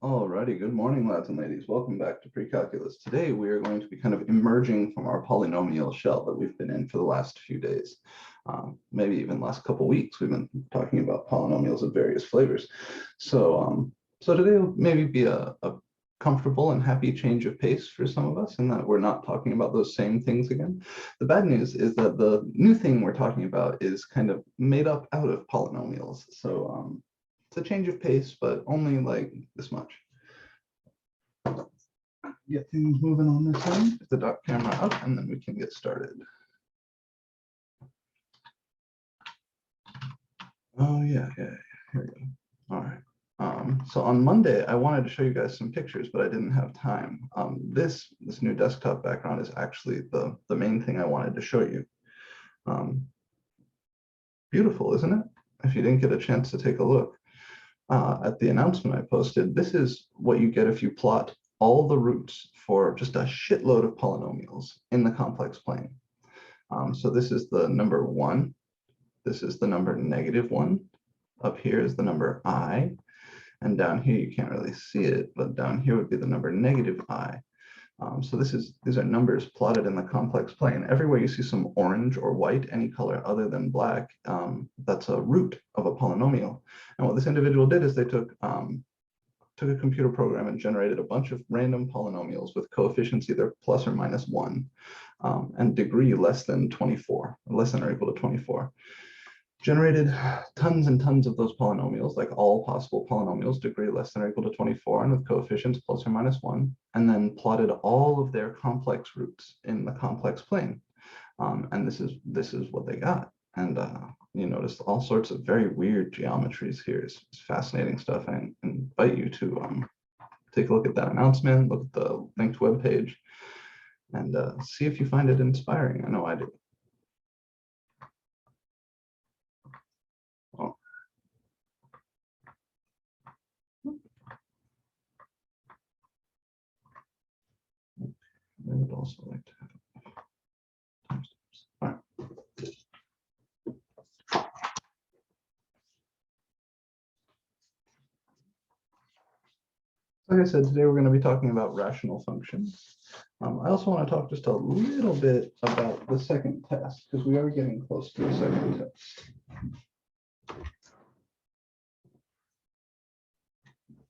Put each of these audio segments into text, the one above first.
Alrighty, good morning, lads and ladies. Welcome back to Pre-Calculus. Today we are going to be kind of emerging from our polynomial shell that we've been in for the last few days. Maybe even last couple weeks. We've been talking about polynomials of various flavors. So today will maybe be a comfortable and happy change of pace for some of us in that we're not talking about those same things again. The bad news is that the new thing we're talking about is kind of made up out of polynomials. So it's a change of pace, but only like this much. Get things moving on this end. Get the dock camera up, and then we can get started. Oh yeah. Here we go. All right. So on Monday, I wanted to show you guys some pictures, but I didn't have time. This new desktop background is actually the main thing I wanted to show you. Beautiful, isn't it? If you didn't get a chance to take a look at the announcement I posted, this is what you get if you plot all the roots for just a shitload of polynomials in the complex plane. So this is the number 1. This is the number -1. Up here is the number I. And down here, you can't really see it, but down here would be the number -I. So these are numbers plotted in the complex plane. Everywhere you see some orange or white, any color other than black, that's a root of a polynomial. And what this individual did is they took a computer program and generated a bunch of random polynomials with coefficients either plus or -1 and degree less than 24, less than or equal to 24. Generated tons and tons of those polynomials, like all possible polynomials, degree less than or equal to 24, and with coefficients plus or -1, and then plotted all of their complex roots in the complex plane. And this is what they got. And you notice all sorts of very weird geometries here. It's fascinating stuff. I invite you to take a look at that announcement, look at the linked web page, and see if you find it inspiring. I know I do. Oh. I would also like to have timestamps. All right. Like I said, today we're going to be talking about rational functions. I also want to talk just a little bit about the second test, because we are getting close to the second test.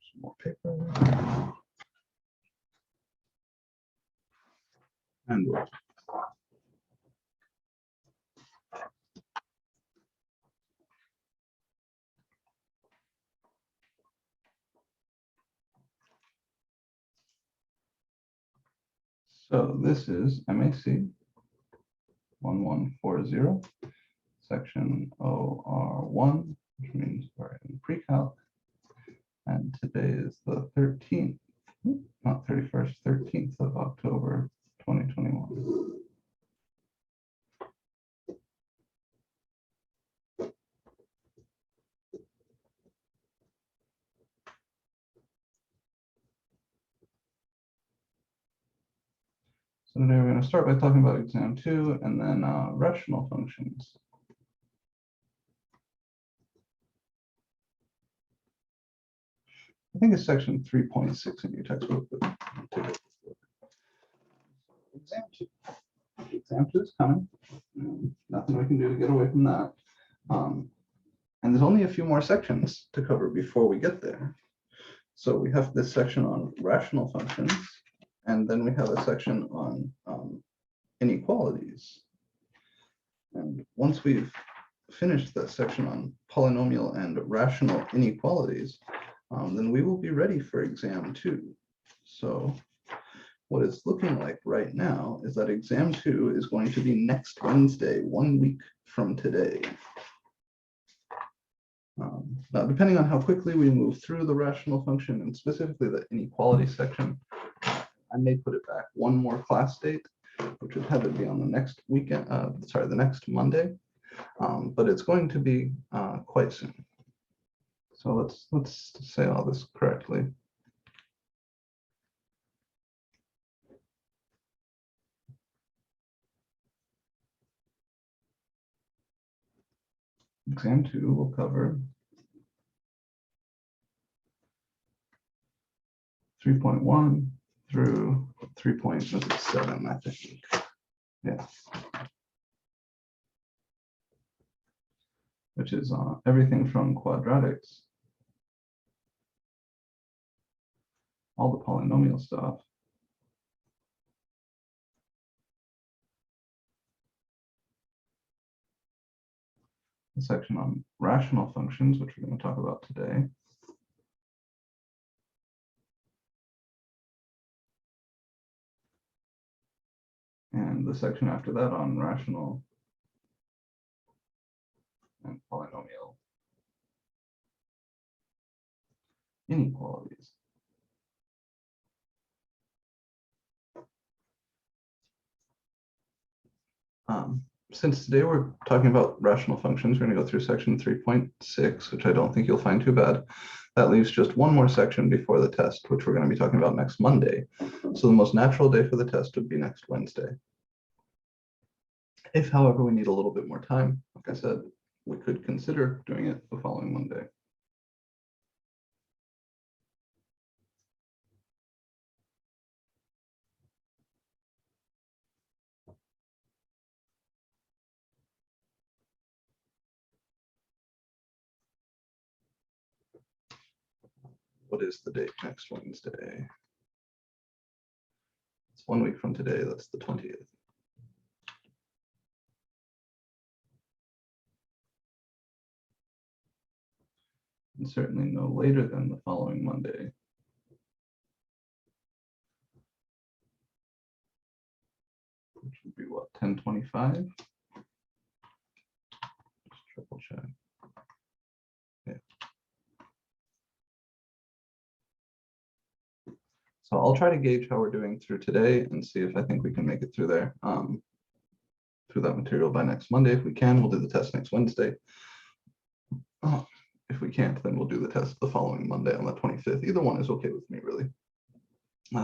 Some more paper. And we'll So this is MAC1140, section OR1, which means we're in pre-calc. And today is the 13th, not 31st, 13th of October, 2021. So today we're going to start by talking about exam 2 and then rational functions. I think it's section 3.6 in your textbook. But exam 2. Exam 2 is coming. Nothing we can do to get away from that. And there's only a few more sections to cover before we get there. So we have this section on rational functions, and then we have a section on inequalities. And once we've finished that section on polynomial and rational inequalities, then we will be ready for exam 2. So what it's looking like right now is that exam 2 is going to be next Wednesday, 1 week from today. Now, depending on how quickly we move through the rational function and specifically the inequality section, I may put it back one more class date, which would have it be on the next weekend, the next Monday, but it's going to be quite soon. So let's say all this correctly. Exam 2 will cover 3.1 through 3.7, I think. Yeah. Which is everything from quadratics, all the polynomial stuff, the section on rational functions, which we're going to talk about today, and the section after that on rational and polynomial inequalities. Since today we're talking about rational functions, we're going to go through section 3.6, which I don't think you'll find too bad. That leaves just one more section before the test, which we're going to be talking about next Monday. So the most natural day for the test would be next Wednesday. If, however, we need a little bit more time, like I said, we could consider doing it the following Monday. What is the date next Wednesday? It's 1 week from today, that's the 20th. And certainly no later than the following Monday. Which would be what, 10:25? Just triple check. Yeah. So I'll try to gauge how we're doing through today and see if I think we can make it through there, through that material by next Monday. If we can, we'll do the test next Wednesday. If we can't, then we'll do the test the following Monday on the 25th. Either one is okay with me, really.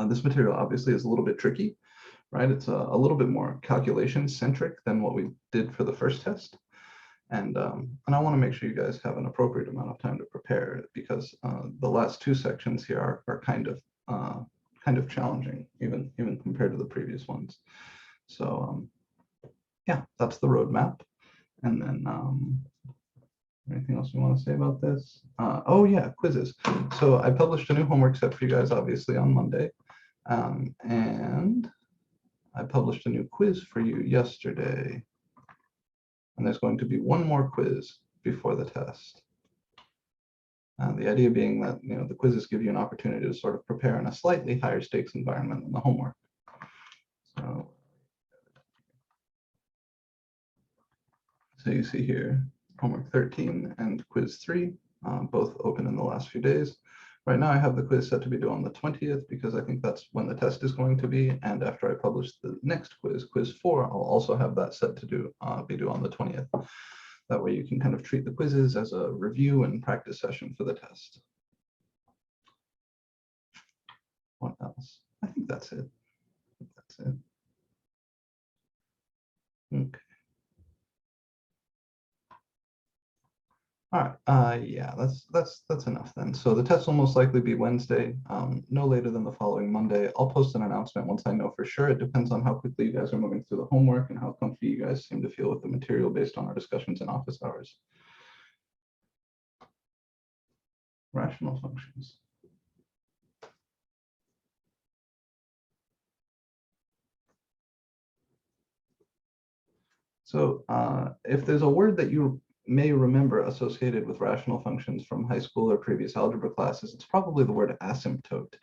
This material obviously is a little bit tricky, right? It's a little bit more calculation centric than what we did for the first test. And I want to make sure you guys have an appropriate amount of time to prepare, because the last two sections here are kind of challenging, even compared to the previous ones. So yeah, that's the roadmap. And then anything else you want to say about this? Oh yeah, quizzes. So I published a new homework set for you guys, obviously, on Monday. And I published a new quiz for you yesterday. And there's going to be one more quiz before the test. The idea being that, you know, the quizzes give you an opportunity to sort of prepare in a slightly higher stakes environment than the homework. So you see here, homework 13 and quiz 3, both open in the last few days. Right now I have the quiz set to be due on the 20th because I think that's when the test is going to be. And after I publish the next quiz, quiz 4, I'll also have that set to be due on the 20th. That way you can kind of treat the quizzes as a review and practice session for the test. What else? I think that's it. That's it. Okay. All right, yeah, that's enough then. So the test will most likely be Wednesday, no later than the following Monday. I'll post an announcement once I know for sure. It depends on how quickly you guys are moving through the homework and how comfy you guys seem to feel with the material based on our discussions in office hours. Rational functions. So if there's a word that you may remember associated with rational functions from high school or previous algebra classes, it's probably the word asymptote.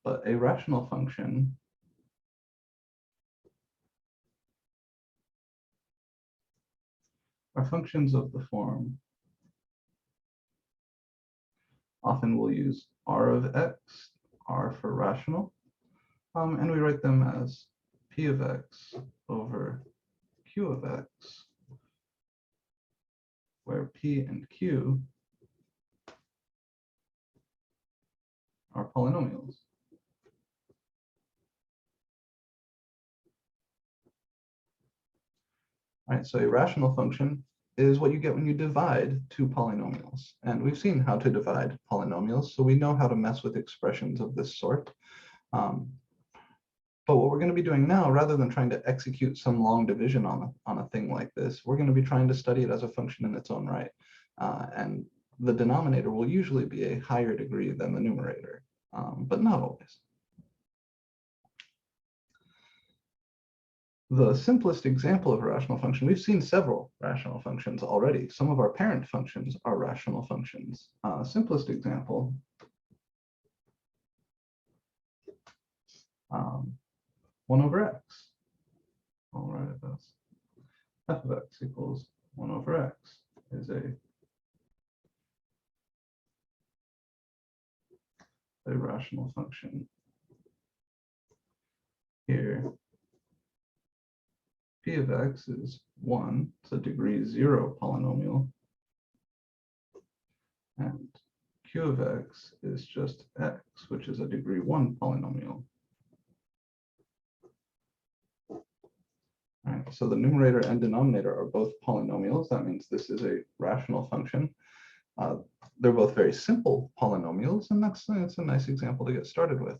But a rational function are functions of the form. Often we'll use r of x, r for rational, and we write them as p of x over q of x, where p and q are polynomials. All right, so a rational function is what you get when you divide two polynomials. And we've seen how to divide polynomials, so we know how to mess with expressions of this sort. But what we're going to be doing now, rather than trying to execute some long division on a thing like this, we're going to be trying to study it as a function in its own right. And the denominator will usually be a higher degree than the numerator, but not always. The simplest example of a rational function, we've seen several rational functions already. Some of our parent functions are rational functions. Simplest example, 1 over x. I'll write it as f of x equals 1 over x is a rational function. Here, p of x is 1, it's a degree 0 polynomial. And q of x is just x, which is a degree 1 polynomial. All right, so the numerator and denominator are both polynomials. That means this is a rational function. They're both very simple polynomials, and that's a nice example to get started with.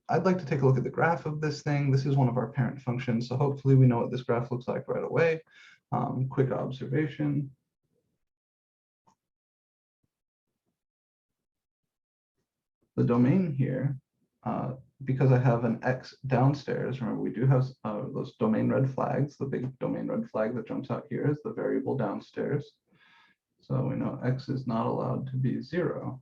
I'd like to take a look at the graph of this thing. This is one of our parent functions, so hopefully we know what this graph looks like right away. Quick observation. The domain here, because I have an x downstairs, remember we do have those domain red flags. The big domain red flag that jumps out here is the variable downstairs. So we know x is not allowed to be 0,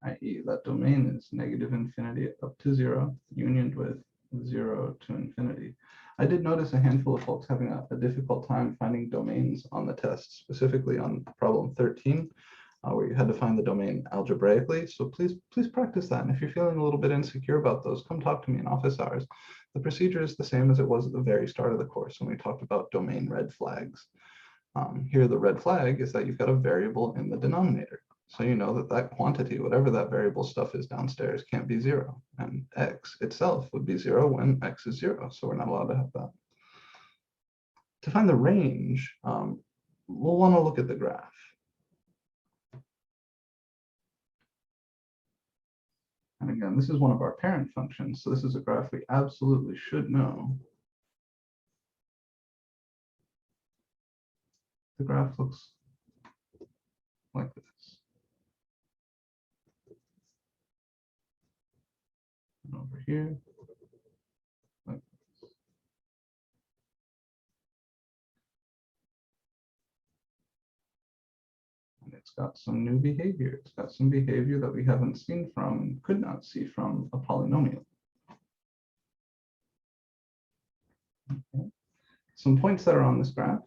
i.e. that domain is negative infinity up to 0, unioned with 0 to infinity. I did notice a handful of folks having a difficult time finding domains on the test, specifically on problem 13. Where you had to find the domain algebraically. So please practice that. And if you're feeling a little bit insecure about those, come talk to me in office hours. The procedure is the same as it was at the very start of the course when we talked about domain red flags. Here, the red flag is that you've got a variable in the denominator. So you know that that quantity, whatever that variable stuff is downstairs, can't be 0. And x itself would be 0 when x is 0. So we're not allowed to have that. To find the range, we'll want to look at the graph. And again, this is one of our parent functions, so this is a graph we absolutely should know. The graph looks like this. And over here, like this. And it's got some new behavior. It's got some behavior that we haven't seen from, could not see from a polynomial. Okay. Some points that are on this graph,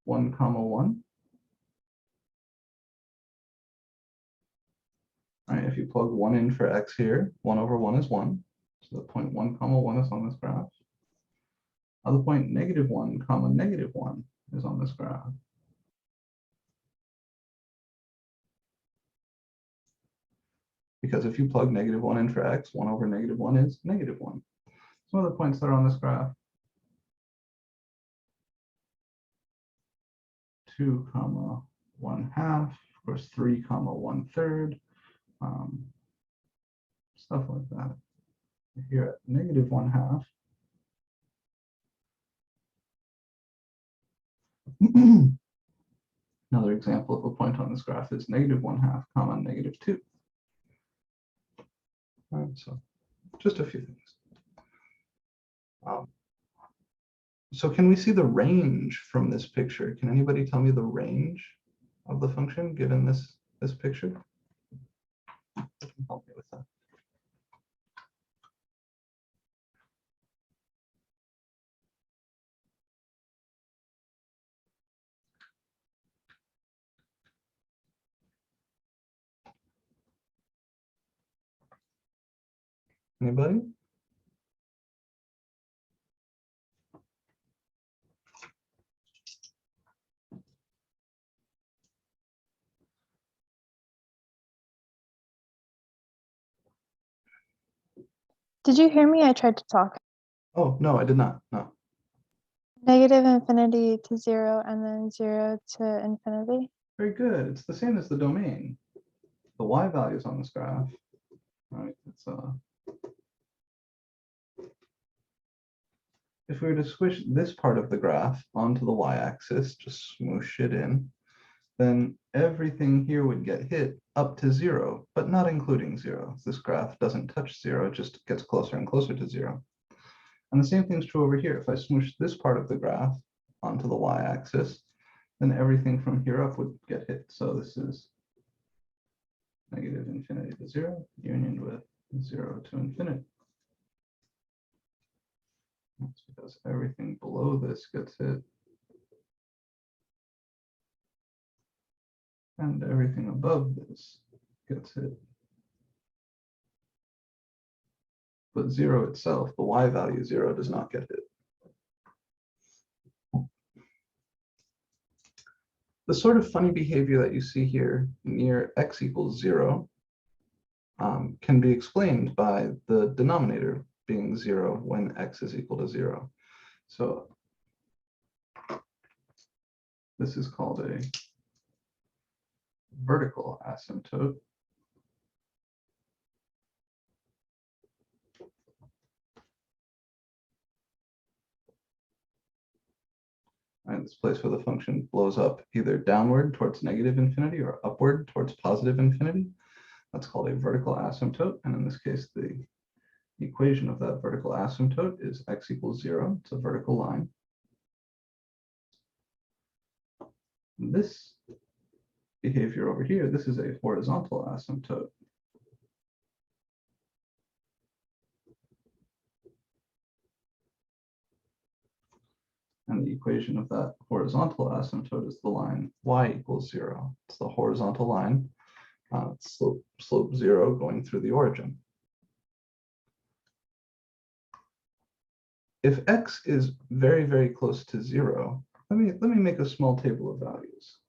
1, 1. All right, if you plug 1 in for x here, 1 over 1 is 1. So the point 1, 1 is on this graph. Now the point -1, -1 is on this graph. Because if you plug -1 in for x, 1 over -1 is -1. Some of the points that are on this graph, 2, 1/2, of course 3, 1/3, stuff like that. Here at -1/2, another example of a point on this graph is -1/2, -2. All right, so just a few things. So can we see the range from this picture? Can anybody tell me the range of the function given this picture? Help me with that. Anybody? Did you hear me? I tried to talk. Oh, no, I did not. No. Negative infinity to 0 and then 0 to infinity. Very good. It's the same as the domain. The y values on this graph, right? It's if we were to squish this part of the graph onto the y-axis, just smoosh it in, then everything here would get hit up to 0, but not including 0. This graph doesn't touch 0, it just gets closer and closer to 0. And the same thing's true over here. If I smoosh this part of the graph onto the y-axis, then everything from here up would get hit. So this is negative infinity to 0, union with 0 to infinity. That's because everything below this gets hit. And everything above this gets hit. But 0 itself, the y value 0, does not get hit. The sort of funny behavior that you see here near x equals 0 can be explained by the denominator being 0 when x is equal to 0. So this is called a vertical asymptote. And this place where the function blows up either downward towards negative infinity or upward towards positive infinity. That's called a vertical asymptote. And in this case, the equation of that vertical asymptote is x equals 0. It's a vertical line. And this behavior over here, this is a horizontal asymptote. And the equation of that horizontal asymptote is the line y equals 0. It's the horizontal line, slope 0 going through the origin. If x is very, very close to 0, let me make a small table of values.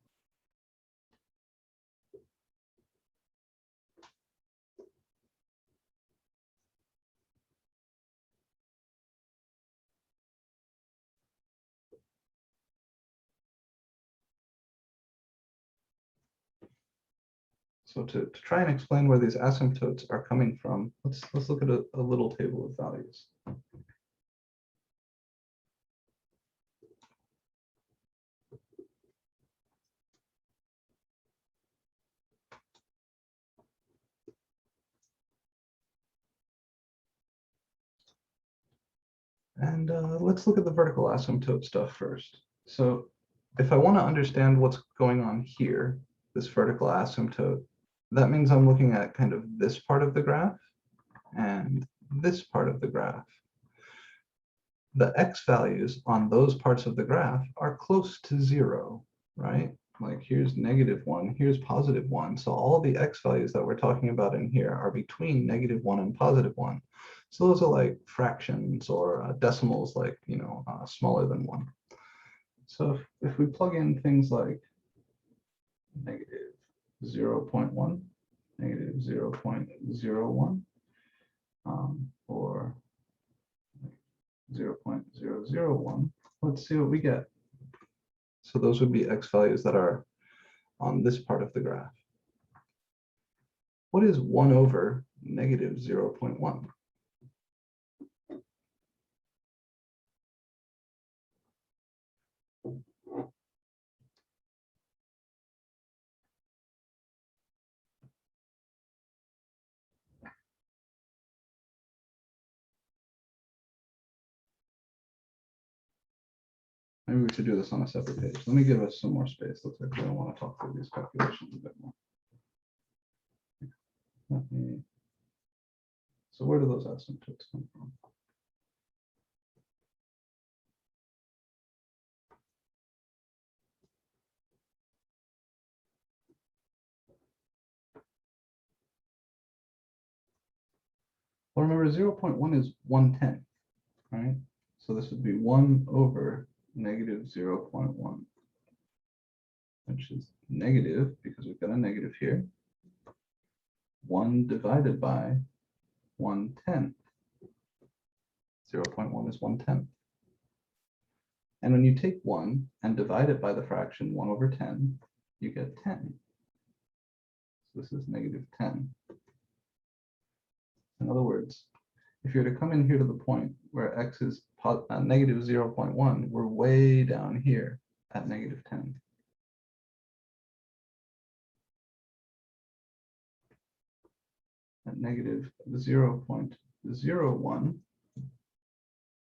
So to try and explain where these asymptotes are coming from, let's look at a little table of values. And let's look at the vertical asymptote stuff first. So if I want to understand what's going on here, this vertical asymptote, that means I'm looking at kind of this part of the graph and this part of the graph. The x values on those parts of the graph are close to 0, right? Like here's -1, here's +1. So all the x values that we're talking about in here are between -1 and +1. So those are like fractions or decimals, like, smaller than 1. So if we plug in things like -0.1, -0.01, or 0.001, let's see what we get. So those would be x values that are on this part of the graph. What is 1 over -0.1? Maybe we should do this on a separate page. Let me give us some more space. Looks like we don't want to talk through these calculations a bit more. So where do those asymptotes come from? Well, remember 0.1 is 1/10, right? So this would be 1 over -0.1, which is negative because we've got a negative here. 1 divided by 1/10. 0.1 is 1/10. And when you take 1 and divide it by the fraction 1 over 10, you get 10. So this is -10. In other words, if you're to come in here to the point where x is negative 0.1, we're way down here at -10. At negative 0.01,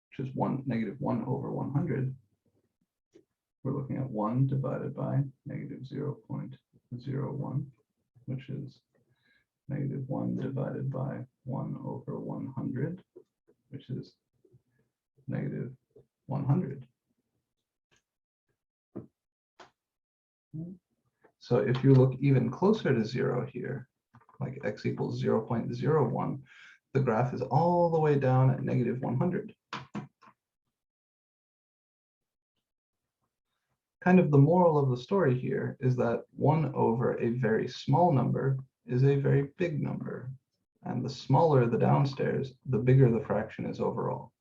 which is -1 over 100, we're looking at 1 divided by negative 0.01, which is -1 divided by 1 over 100, which is -100. So if you look even closer to 0 here, like x equals 0.01, the graph is all the way down at -100. Kind of the moral of the story here is that 1 over a very small number is a very big number. And the smaller the downstairs, the bigger the fraction is overall.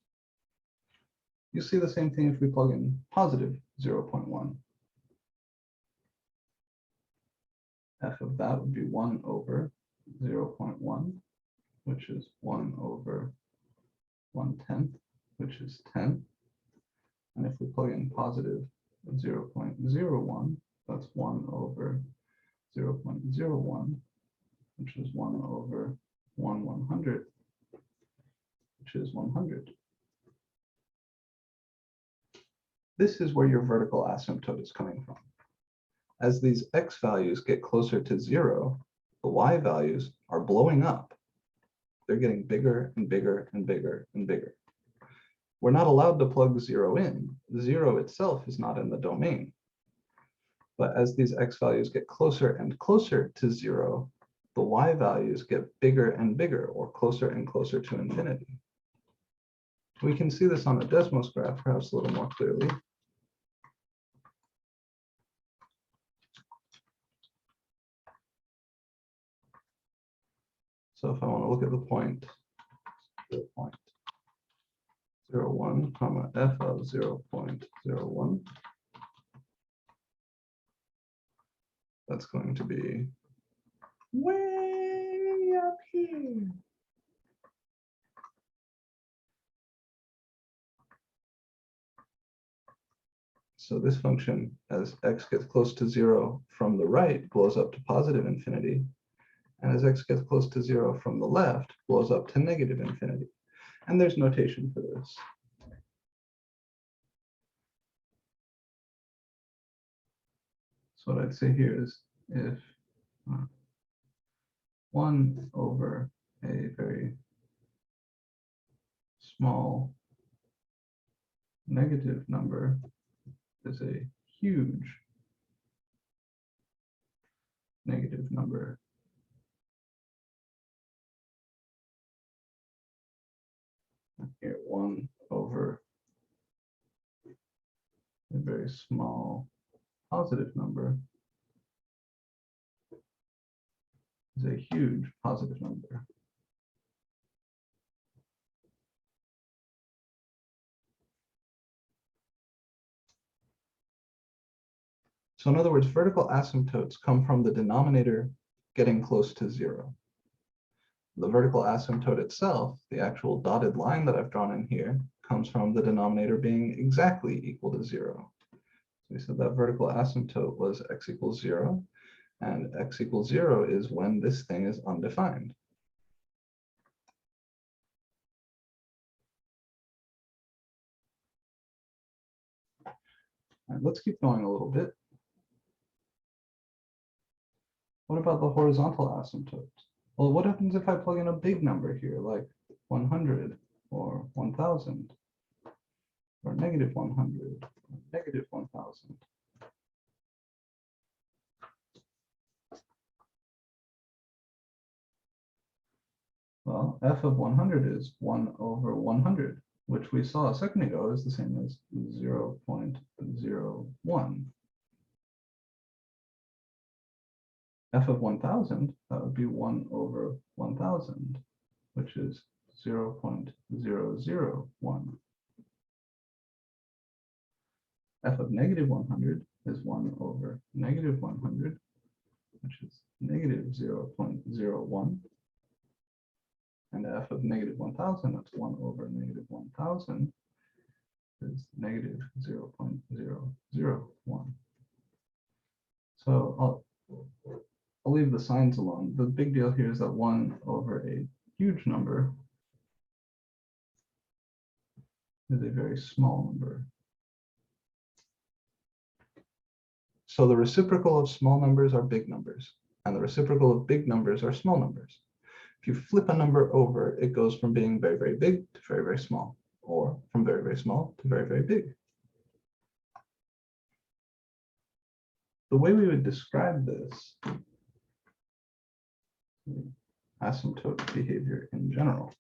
You see the same thing if we plug in positive 0.1. F of that would be 1 over 0.1, which is 1 over 1/10, which is 10. And if we plug in positive 0.01, that's 1 over 0.01, which is 1 over 1/100, which is 100. This is where your vertical asymptote is coming from. As these x values get closer to 0, the y values are blowing up. They're getting bigger and bigger and bigger and bigger. We're not allowed to plug 0 in. 0 itself is not in the domain. But as these x values get closer and closer to 0, the y values get bigger and bigger, or closer and closer to infinity. We can see this on the Desmos graph perhaps a little more clearly. So if I want to look at the point 0.01, comma f of 0.01, that's going to be way up here. So this function, as x gets close to 0 from the right, blows up to positive infinity. And as x gets close to 0 from the left, blows up to negative infinity. And there's notation for this. So what I'd say here is if 1 over a very small negative number is a huge negative number, here 1 over a very small positive number is a huge positive number. So in other words, vertical asymptotes come from the denominator getting close to 0. The vertical asymptote itself, the actual dotted line that I've drawn in here, comes from the denominator being exactly equal to 0. So we said that vertical asymptote was x equals 0, and x equals 0 is when this thing is undefined. All right, let's keep going a little bit. What about the horizontal asymptote? Well, what happens if I plug in a big number here, like 100 or 1000 or -100 or -1000? Well, f of 100 is 1 over 100, which we saw a second ago is the same as 0.01. F of 1000, that would be 1 over 1000, which is 0.001. F of negative 100 is 1 over negative 100, which is negative 0.01. And f of negative 1000, that's 1 over negative 1000, is negative 0.001. So I'll leave the signs alone. The big deal here is that 1 over a huge number is a very small number. So the reciprocal of small numbers are big numbers, and the reciprocal of big numbers are small numbers. If you flip a number over, it goes from being very, very big to very, very small, or from very, very small to very, very big. The way we would describe this asymptote behavior in general.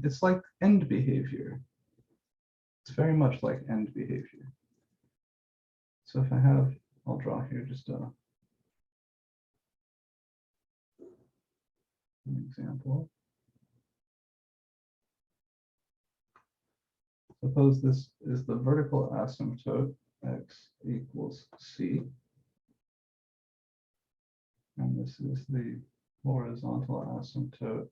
It's like end behavior. It's very much like end behavior. So if I have, I'll draw here just an example. Suppose this is the vertical asymptote, x equals c. And this is the horizontal asymptote,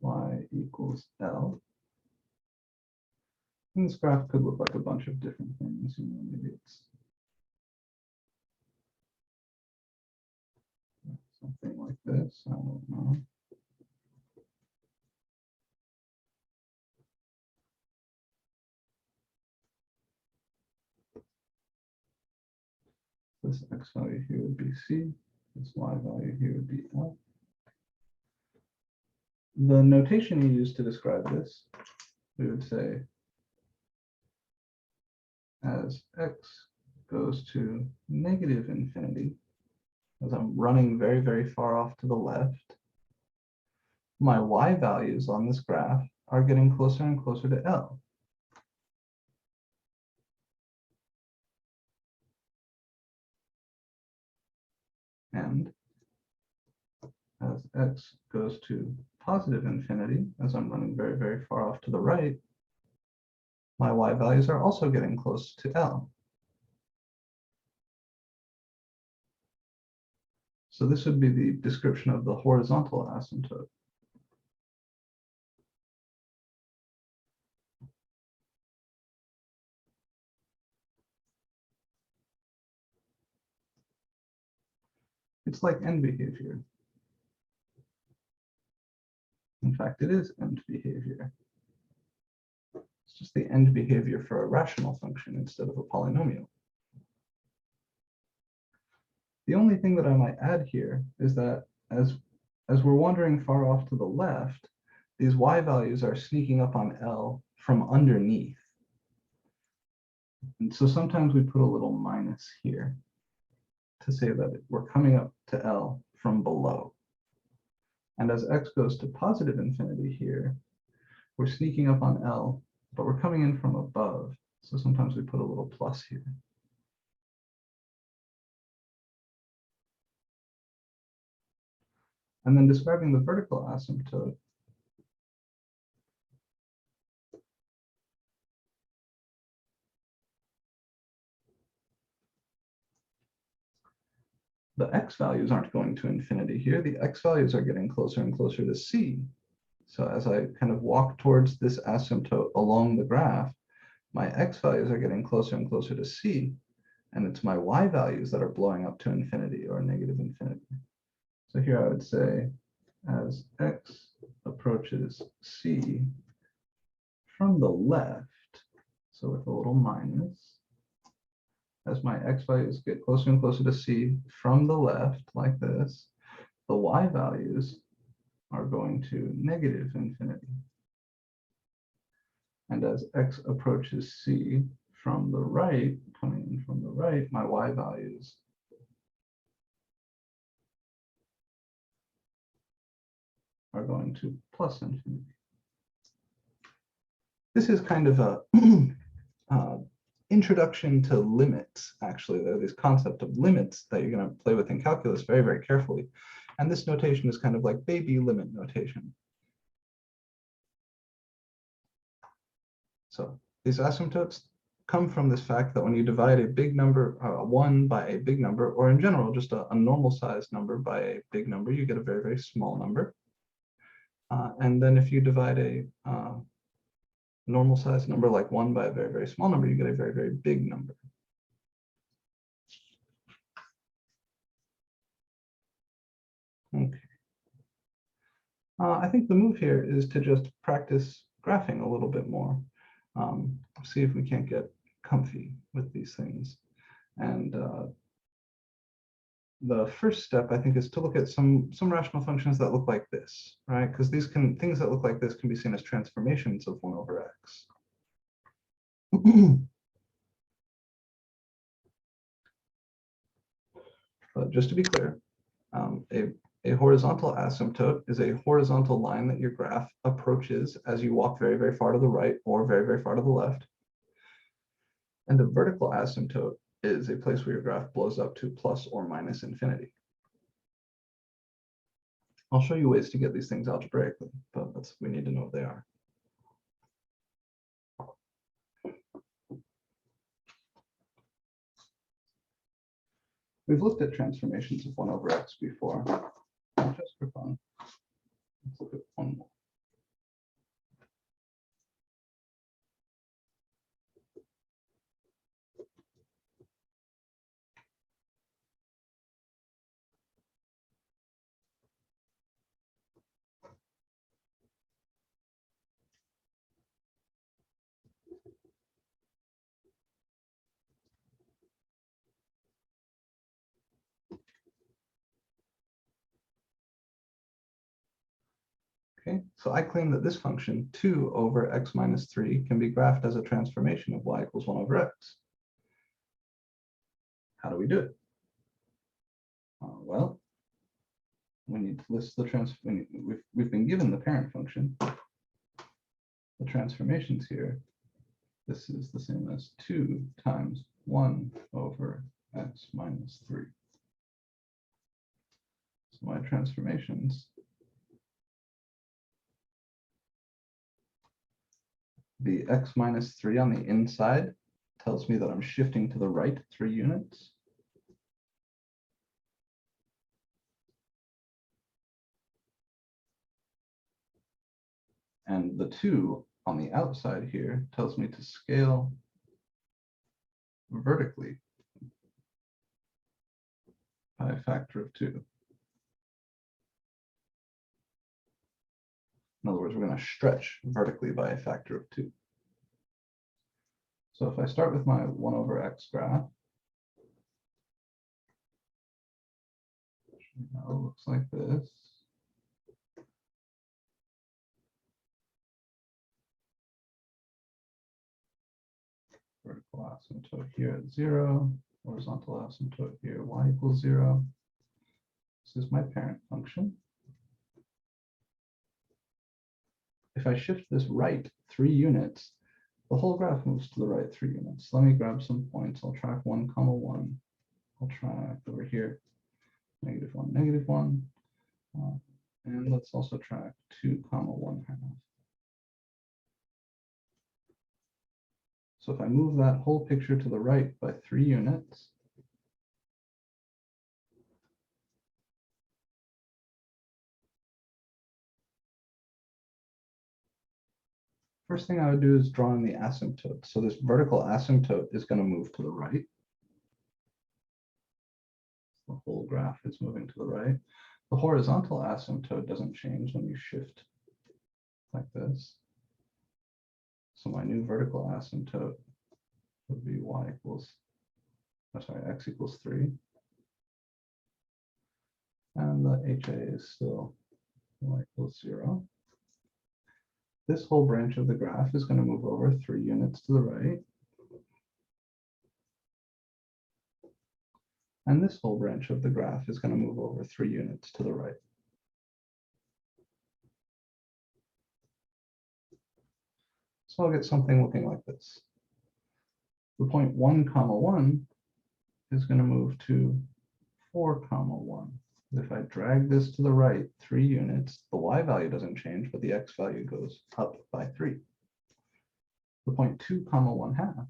y equals L. And this graph could look like a bunch of different things. You know, maybe it's something like this. I don't know. This x value here would be C. This y value here would be L. The notation you use to describe this, we would say as x goes to negative infinity, as I'm running very, very far off to the left, my y values on this graph are getting closer and closer to L. And as x goes to positive infinity, as I'm running very, very far off to the right, my y values are also getting close to L. So this would be the description of the horizontal asymptote. It's like end behavior. In fact, it is end behavior. It's just the end behavior for a rational function instead of a polynomial. The only thing that I might add here is that as we're wandering far off to the left, these y values are sneaking up on L from underneath. And so sometimes we put a little minus here to say that we're coming up to L from below. And as x goes to positive infinity here, we're sneaking up on L, but we're coming in from above. So sometimes we put a little plus here. And then describing the vertical asymptote, the x values aren't going to infinity here. The x values are getting closer and closer to C. So as I kind of walk towards this asymptote along the graph, my x values are getting closer and closer to C, and it's my y values that are blowing up to infinity or negative infinity. So here I would say, as x approaches C from the left, so with a little minus, as my x values get closer and closer to C from the left, like this, the y values are going to negative infinity. And as x approaches C from the right, coming in from the right, my y values are going to plus infinity. This is kind of a introduction to limits, actually. There are this concept of limits that you're going to play with in calculus very, very carefully. And this notation is kind of like baby limit notation. So these asymptotes come from this fact that when you divide a big number, 1 by a big number, or in general, just a normal sized number by a big number, you get a very, very small number. And then if you divide a normal sized number like 1 by a very, very small number, you get a very, very big number. Okay. I think the move here is to just practice graphing a little bit more. See if we can't get comfy with these things. And the first step, I think, is to look at some rational functions that look like this, right? Because things that look like this can be seen as transformations of 1 over x. But just to be clear, a horizontal asymptote is a horizontal line that your graph approaches as you walk very, very far to the right or very, very far to the left. And a vertical asymptote is a place where your graph blows up to plus or minus infinity. I'll show you ways to get these things algebraically, but we need to know what they are. We've looked at transformations of 1 over x before. Just for fun, let's look at one more. Okay, so I claim that this function 2 over x minus 3 can be graphed as a transformation of y equals 1 over x. How do we do it? Well, we need to list the we've been given the parent function. The transformations here, this is the same as 2 times 1 over x minus 3. So my transformations, the x minus 3 on the inside tells me that I'm shifting to the right 3 units. And the 2 on the outside here tells me to scale vertically by a factor of 2. In other words, we're going to stretch vertically by a factor of 2. So if I start with my 1 over x graph, it looks like this. Vertical asymptote here at 0, horizontal asymptote here, y equals 0. This is my parent function. If I shift this right 3 units, the whole graph moves to the right 3 units. Let me grab some points. I'll track 1, 1. I'll track over here, -1, -1. And let's also track 2, 1/2. So if I move that whole picture to the right by 3 units, first thing I would do is draw in the asymptote. So this vertical asymptote is going to move to the right. The whole graph is moving to the right. The horizontal asymptote doesn't change when you shift like this. So my new vertical asymptote would be x equals 3. And the HA is still y equals 0. This whole branch of the graph is going to move over 3 units to the right. And this whole branch of the graph is going to move over 3 units to the right. So I'll get something looking like this. The point 1, 1 is going to move to 4, 1. If I drag this to the right 3 units, the y value doesn't change, but the x value goes up by 3. The point 2, 1/2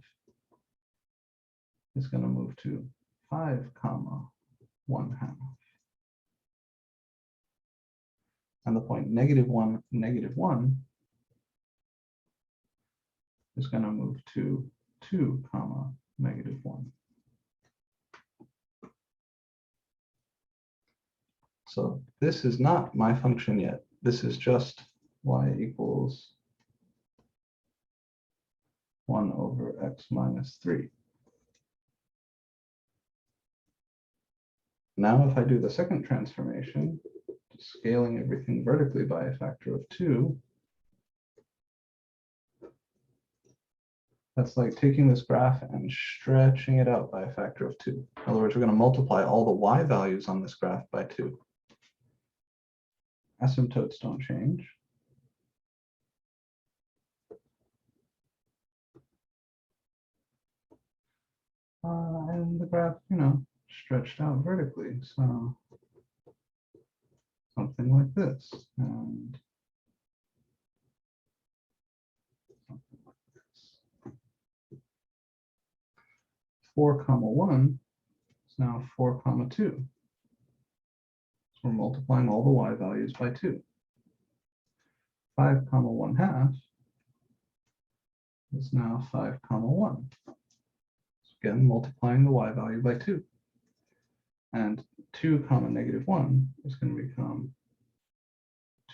is going to move to 5, 1/2. And the point -1, -1 is going to move to 2, -1. So this is not my function yet. This is just y equals 1 over x minus 3. Now, if I do the second transformation, scaling everything vertically by a factor of 2, that's like taking this graph and stretching it out by a factor of 2. In other words, we're going to multiply all the y values on this graph by 2. Asymptotes don't change. And the graph, stretched out vertically. So something like this. And something like this. 4, 1 is now 4, 2. So we're multiplying all the y values by 2. 5, 1/2 is now 5, 1. So again, multiplying the y value by 2. And 2, -1 is going to become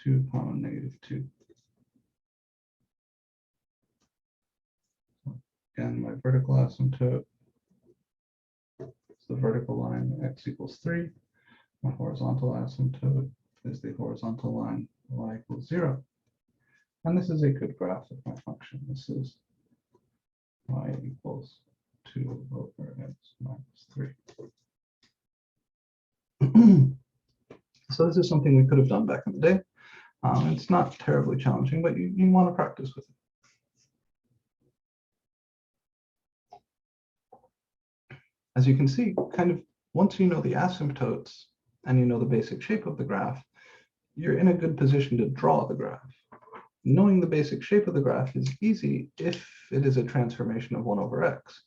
2, -2. So again, my vertical asymptote is the vertical line x equals 3. My horizontal asymptote is the horizontal line y equals 0. And this is a good graph of my function. This is y equals 2 over x minus 3. So this is something we could have done back in the day. It's not terribly challenging, but you want to practice with it. As you can see, kind of once you know the asymptotes and you know the basic shape of the graph, you're in a good position to draw the graph. Knowing the basic shape of the graph is easy if it is a transformation of 1 over x.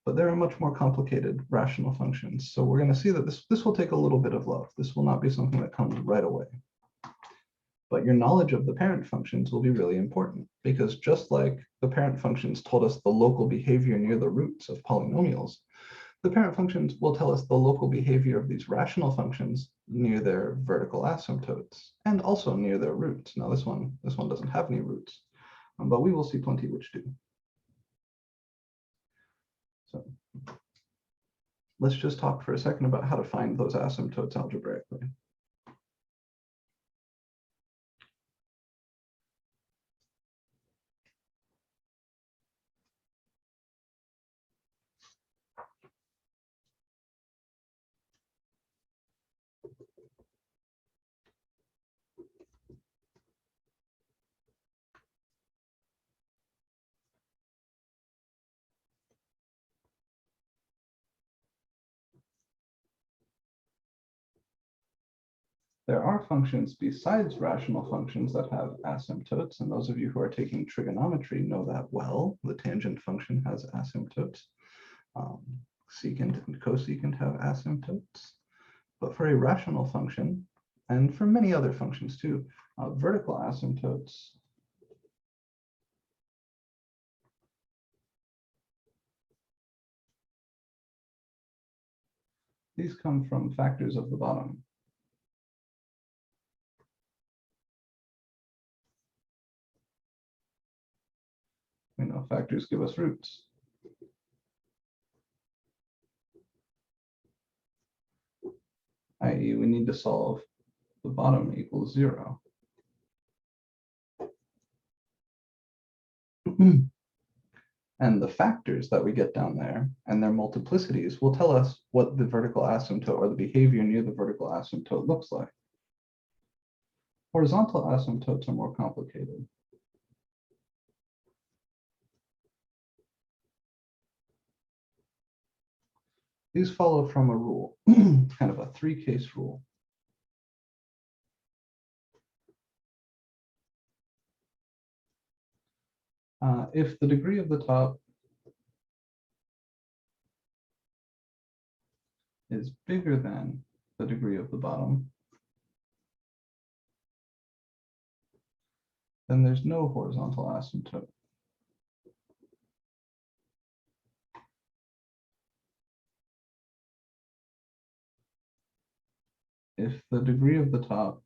But there are much more complicated rational functions. So we're going to see that this will take a little bit of love. This will not be something that comes right away. But your knowledge of the parent functions will be really important, because just like the parent functions told us the local behavior near the roots of polynomials, the parent functions will tell us the local behavior of these rational functions near their vertical asymptotes and also near their roots. Now this one doesn't have any roots, but we will see plenty which do. So let's just talk for a second about how to find those asymptotes algebraically. There are functions besides rational functions that have asymptotes, and those of you who are taking trigonometry know that well. The tangent function has asymptotes. Secant and cosecant have asymptotes. But for a rational function, and for many other functions too, vertical asymptotes these come from factors of the bottom. We know factors give us roots. I.e., we need to solve the bottom equals 0. And the factors that we get down there and their multiplicities will tell us what the vertical asymptote or the behavior near the vertical asymptote looks like. Horizontal asymptotes are more complicated. These follow from a rule, kind of a three-case rule. If the degree of the top is bigger than the degree of the bottom, then there's no horizontal asymptote. If the degree of the top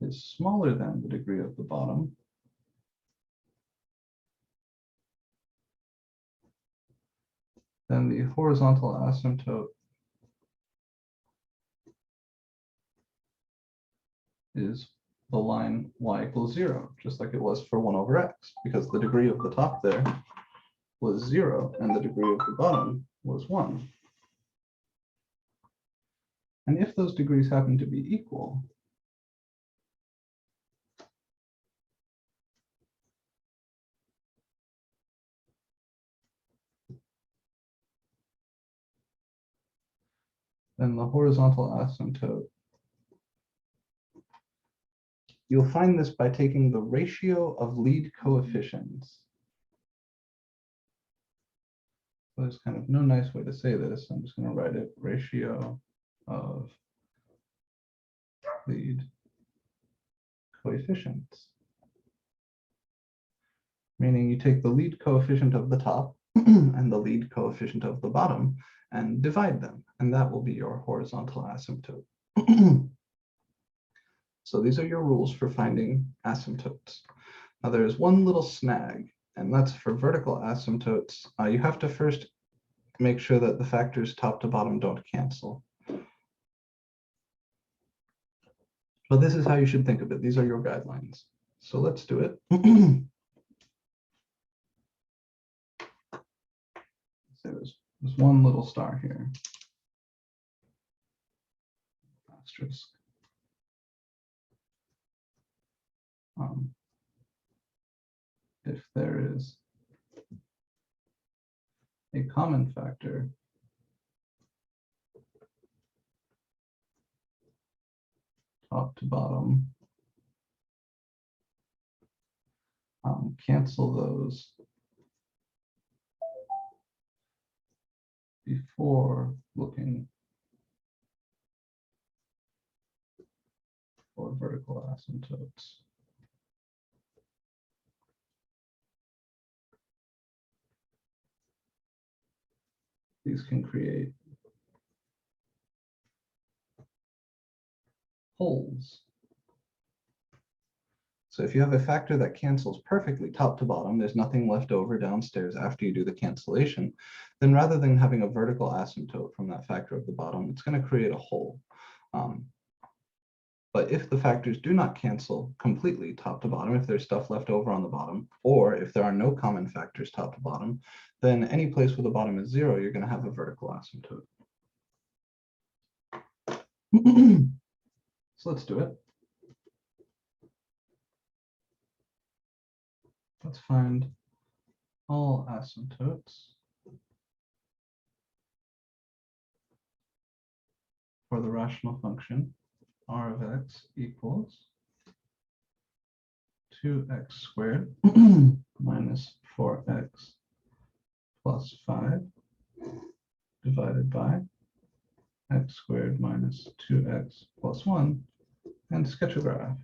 is smaller than the degree of the bottom, then the horizontal asymptote is the line y equals 0, just like it was for 1 over x, because the degree of the top there was 0 and the degree of the bottom was 1. And if those degrees happen to be equal, then the horizontal asymptote, you'll find this by taking the ratio of lead coefficients. So there's kind of no nice way to say this. I'm just going to write it, ratio of lead coefficients. Meaning you take the lead coefficient of the top and the lead coefficient of the bottom and divide them, and that will be your horizontal asymptote. So these are your rules for finding asymptotes. Now there's one little snag, and that's for vertical asymptotes. You have to first make sure that the factors top to bottom don't cancel. But this is how you should think of it. These are your guidelines. So let's do it. So there's one little star here. Asterisk. If there is a common factor top to bottom, cancel those before looking for vertical asymptotes. These can create holes. So if you have a factor that cancels perfectly top to bottom, there's nothing left over downstairs after you do the cancellation, then rather than having a vertical asymptote from that factor of the bottom, it's going to create a hole. But if the factors do not cancel completely top to bottom, if there's stuff left over on the bottom, or if there are no common factors top to bottom, then any place where the bottom is 0, you're going to have a vertical asymptote. So let's do it. Let's find all asymptotes for the rational function r of x equals 2x squared minus 4x plus 5 divided by x squared minus 2x plus 1, and sketch a graph.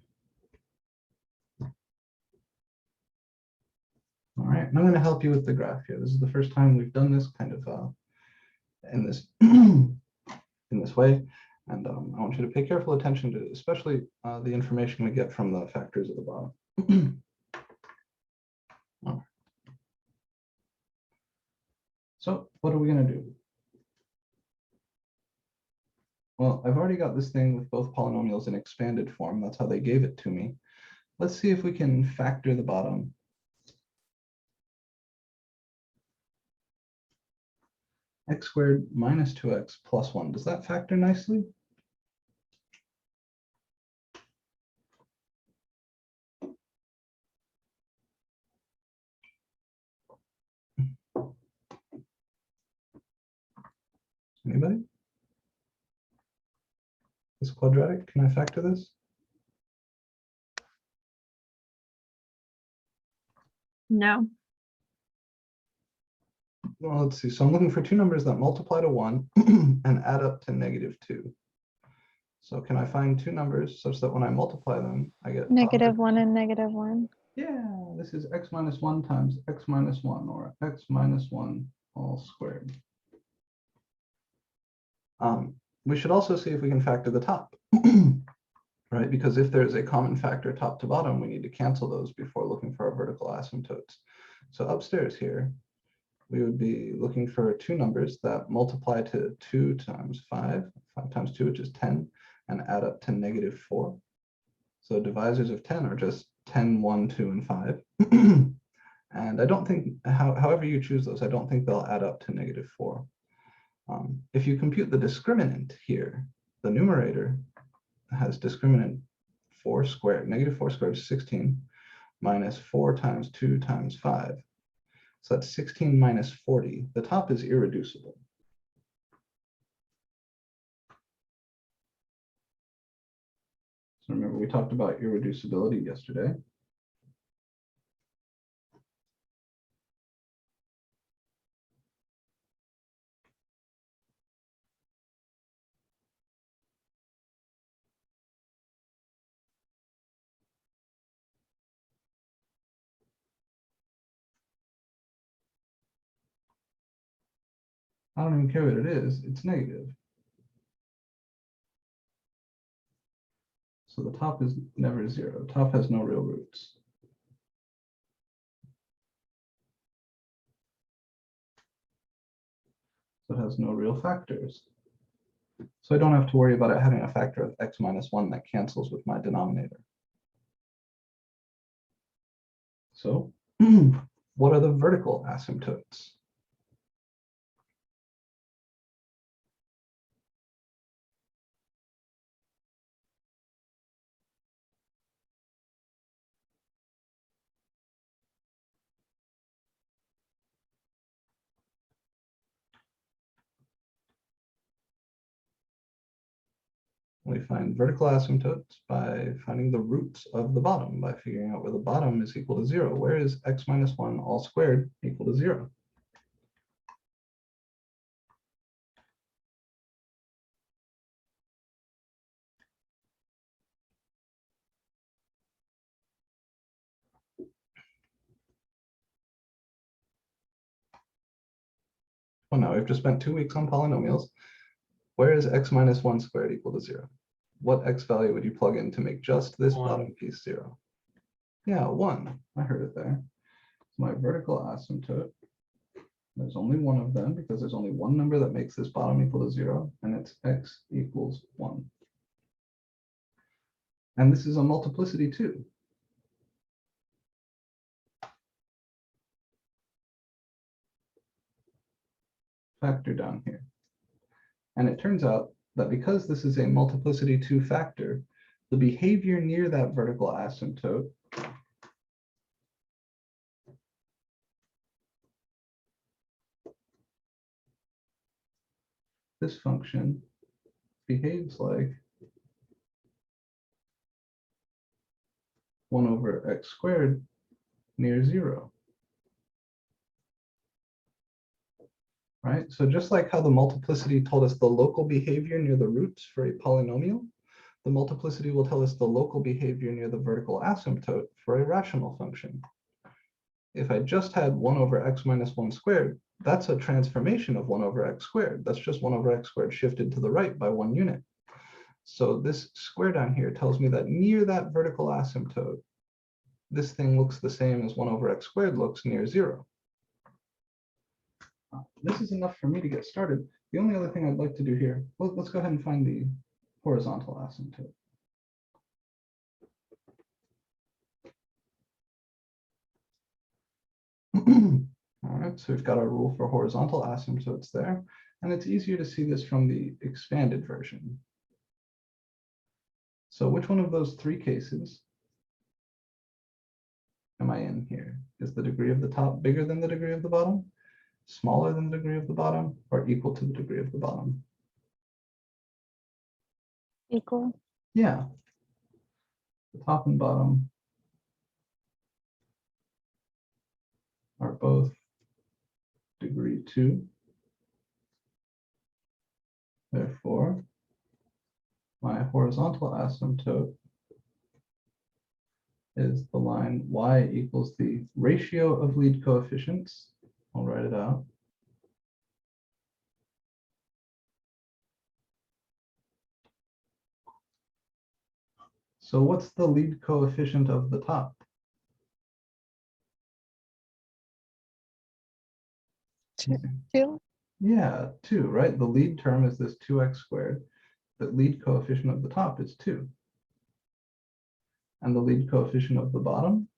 All right, and I'm going to help you with the graph here. This is the first time we've done this kind of in this in this way, and I want you to pay careful attention to especially the information we get from the factors at the bottom. All right. So what are we going to do? Well, I've already got this thing with both polynomials in expanded form. That's how they gave it to me. Let's see if we can factor the bottom x squared minus 2x plus 1. Does that factor nicely? Anybody? This quadratic, can I factor this? No. Well, let's see. So I'm looking for two numbers that multiply to 1 and add up to -2. So can I find two numbers such that when I multiply them, I get -1 and -1. Yeah, this is x minus 1 times x minus 1, or x minus 1 all squared. We should also see if we can factor the top, right? Because if there's a common factor top to bottom, we need to cancel those before looking for our vertical asymptotes. So upstairs here, we would be looking for two numbers that multiply to 2 times 5, 5 times 2, which is 10, and add up to -4. So divisors of 10 are just 10, 1, 2, and 5. And I don't think, however you choose those, I don't think they'll add up to -4. If you compute the discriminant here, the numerator has discriminant 4 squared, -4 squared is 16, minus 4 times 2 times 5. So that's 16 minus 40. The top is irreducible. So remember, we talked about irreducibility yesterday. I don't even care what it is, it's negative. So the top is never 0. Top has no real roots. So it has no real factors. So I don't have to worry about it having a factor of x minus 1 that cancels with my denominator. So what are the vertical asymptotes? We find vertical asymptotes by finding the roots of the bottom, by figuring out where the bottom is equal to 0. Where is x minus 1 all squared equal to 0? Well, now we've just spent 2 weeks on polynomials. Where is x minus 1 squared equal to 0? What x value would you plug in to make just this bottom piece 0? Yeah, 1. I heard it there. It's my vertical asymptote. There's only one of them because there's only one number that makes this bottom equal to 0, and it's x equals 1. And this is a multiplicity too. Factor down here. And it turns out that because this is a multiplicity 2 factor, the behavior near that vertical asymptote this function behaves like 1 over x squared near 0. Right? So just like how the multiplicity told us the local behavior near the roots for a polynomial, the multiplicity will tell us the local behavior near the vertical asymptote for a rational function. If I just had 1 over x minus 1 squared, that's a transformation of 1 over x squared. That's just 1 over x squared shifted to the right by 1 unit. So this square down here tells me that near that vertical asymptote, this thing looks the same as 1 over x squared looks near 0. This is enough for me to get started. The only other thing I'd like to do here, well, let's go ahead and find the horizontal asymptote. All right, so we've got our rule for horizontal asymptotes there, and it's easier to see this from the expanded version. So which one of those three cases am I in here? Is the degree of the top bigger than the degree of the bottom, smaller than the degree of the bottom, or equal to the degree of the bottom? Equal. Yeah. The top and bottom are both degree 2. Therefore, my horizontal asymptote is the line y equals the ratio of lead coefficients. I'll write it out. So what's the lead coefficient of the top? 2. Yeah, 2, right? The lead term is this 2x squared. The lead coefficient of the top is 2. And the lead coefficient of the bottom?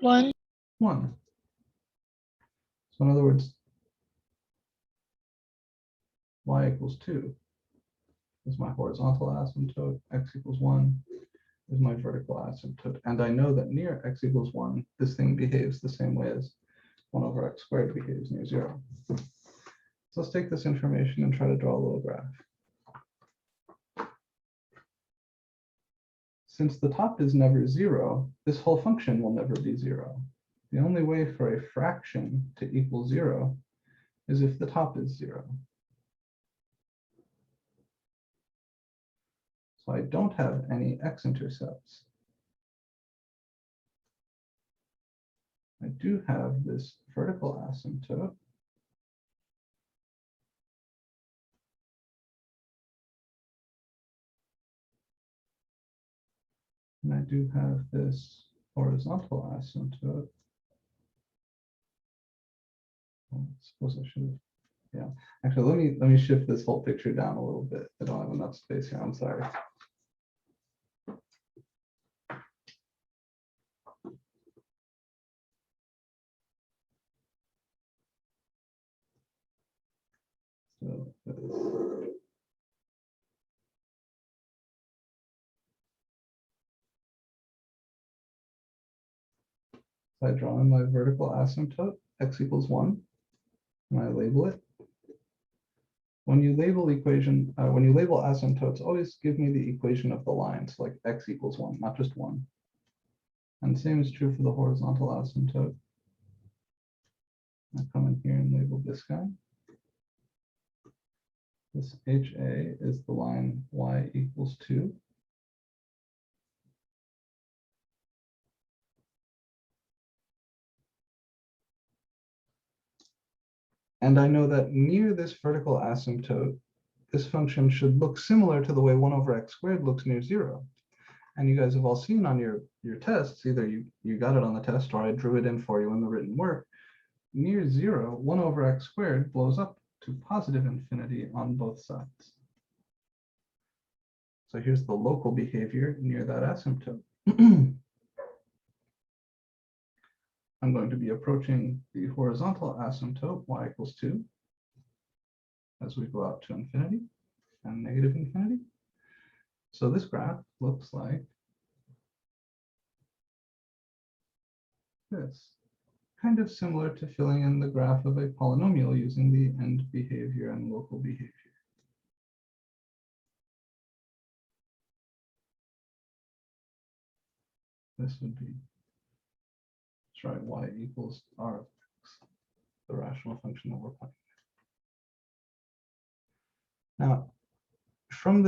1. 1. So in other words, y equals 2 is my horizontal asymptote, x equals 1 is my vertical asymptote. And I know that near x equals 1, this thing behaves the same way as 1 over x squared behaves near 0. So let's take this information and try to draw a little graph. Since the top is never 0, this whole function will never be 0. The only way for a fraction to equal 0 is if the top is 0. So I don't have any x-intercepts. I do have this vertical asymptote. And I do have this horizontal asymptote. I suppose I should have, yeah. Actually, let me shift this whole picture down a little bit. I don't have enough space here, I'm sorry. So I draw in my vertical asymptote, x equals 1, and I label it. When you label asymptotes, always give me the equation of the line, so like x equals 1, not just 1. And the same is true for the horizontal asymptote. I come in here and label this guy. This HA is the line y equals 2. And I know that near this vertical asymptote, this function should look similar to the way 1 over x squared looks near 0. And you guys have all seen on your tests, either you got it on the test or I drew it in for you in the written work. Near 0, 1 over x squared blows up to positive infinity on both sides. So here's the local behavior near that asymptote. I'm going to be approaching the horizontal asymptote, y equals 2, as we go out to infinity and negative infinity. So this graph looks like this, kind of similar to filling in the graph of a polynomial using the end behavior and local behavior. This would be, let's try y equals r of x, the rational function that we're playing. Now, from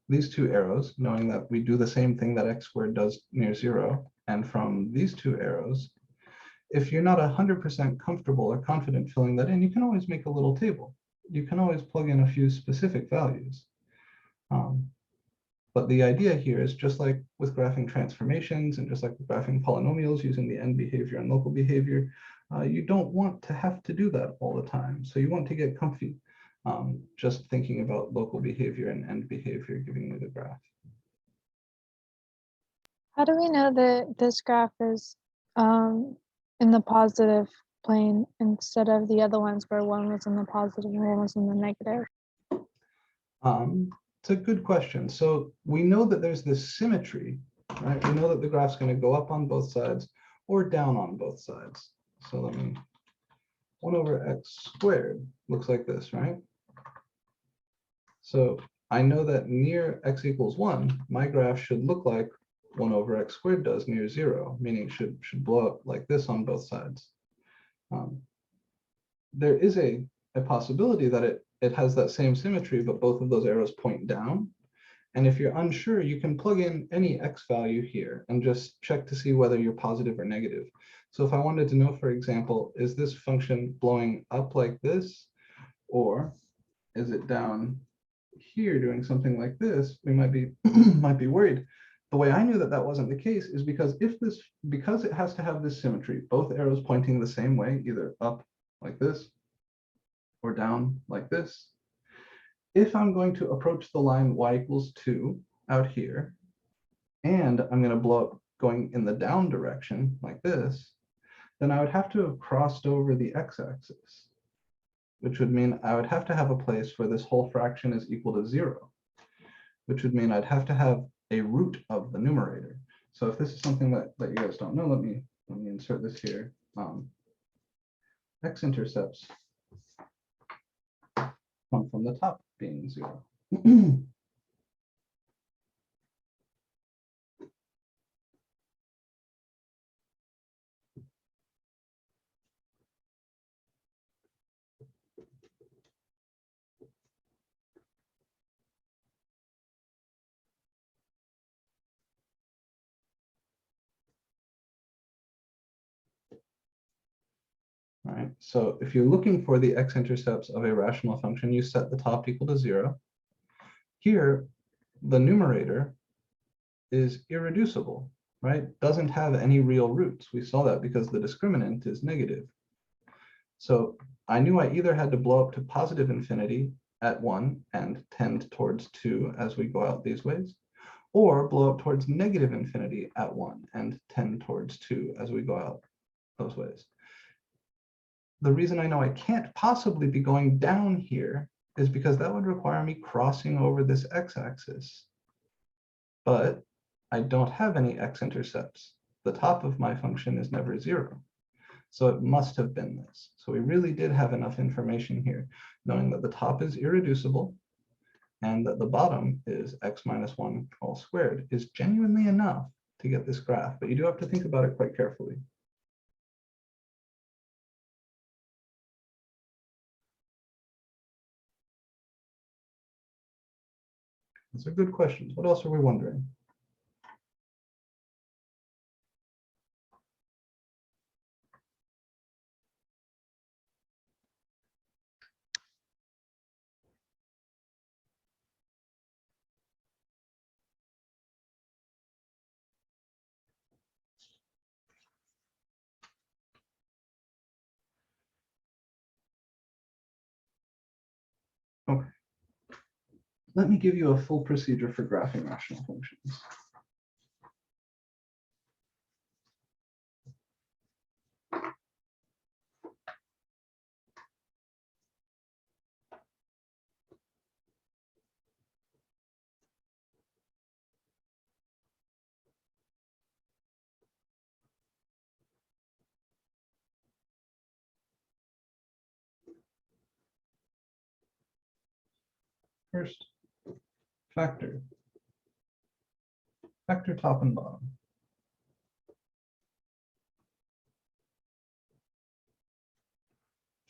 these two arrows, knowing that we do the same thing that x squared does near 0, and from these two arrows, if you're not 100% comfortable or confident filling that in, you can always make a little table. You can always plug in a few specific values. But the idea here is just like with graphing transformations and just like with graphing polynomials using the end behavior and local behavior, you don't want to have to do that all the time. So you want to get comfy just thinking about local behavior and end behavior giving you the graph. How do we know that this graph is in the positive plane instead of the other ones where one was in the positive and one was in the negative? It's a good question. So we know that there's this symmetry, right? We know that the graph's going to go up on both sides or down on both sides. So let me, 1 over x squared looks like this, right? So I know that near x equals 1, my graph should look like 1 over x squared does near 0, meaning should blow up like this on both sides. There is a possibility that it has that same symmetry, but both of those arrows point down. And if you're unsure, you can plug in any x value here and just check to see whether you're positive or negative. So if I wanted to know, for example, is this function blowing up like this, or is it down here doing something like this, we might be might be worried. The way I knew that that wasn't the case is because because it has to have this symmetry, both arrows pointing the same way, either up like this or down like this. If I'm going to approach the line y equals 2 out here, and I'm going to blow up going in the down direction like this, then I would have to have crossed over the x-axis, which would mean I would have to have a place where this whole fraction is equal to 0, which would mean I'd have to have a root of the numerator. So if this is something that you guys don't know, let me insert this here. X-intercepts come from the top being 0. All right, so if you're looking for the x-intercepts of a rational function, you set the top equal to 0. Here, the numerator is irreducible, right? Doesn't have any real roots. We saw that because the discriminant is negative. So I knew I either had to blow up to positive infinity at 1 and tend towards 2 as we go out these ways, or blow up towards negative infinity at 1 and tend towards 2 as we go out those ways. The reason I know I can't possibly be going down here is because that would require me crossing over this x-axis. But I don't have any x-intercepts. The top of my function is never 0. So it must have been this. So we really did have enough information here, knowing that the top is irreducible and that the bottom is x minus 1 all squared is genuinely enough to get this graph. But you do have to think about it quite carefully. Those are good questions. What else are we wondering? Okay. Let me give you a full procedure for graphing rational functions. First, factor. Factor top and bottom.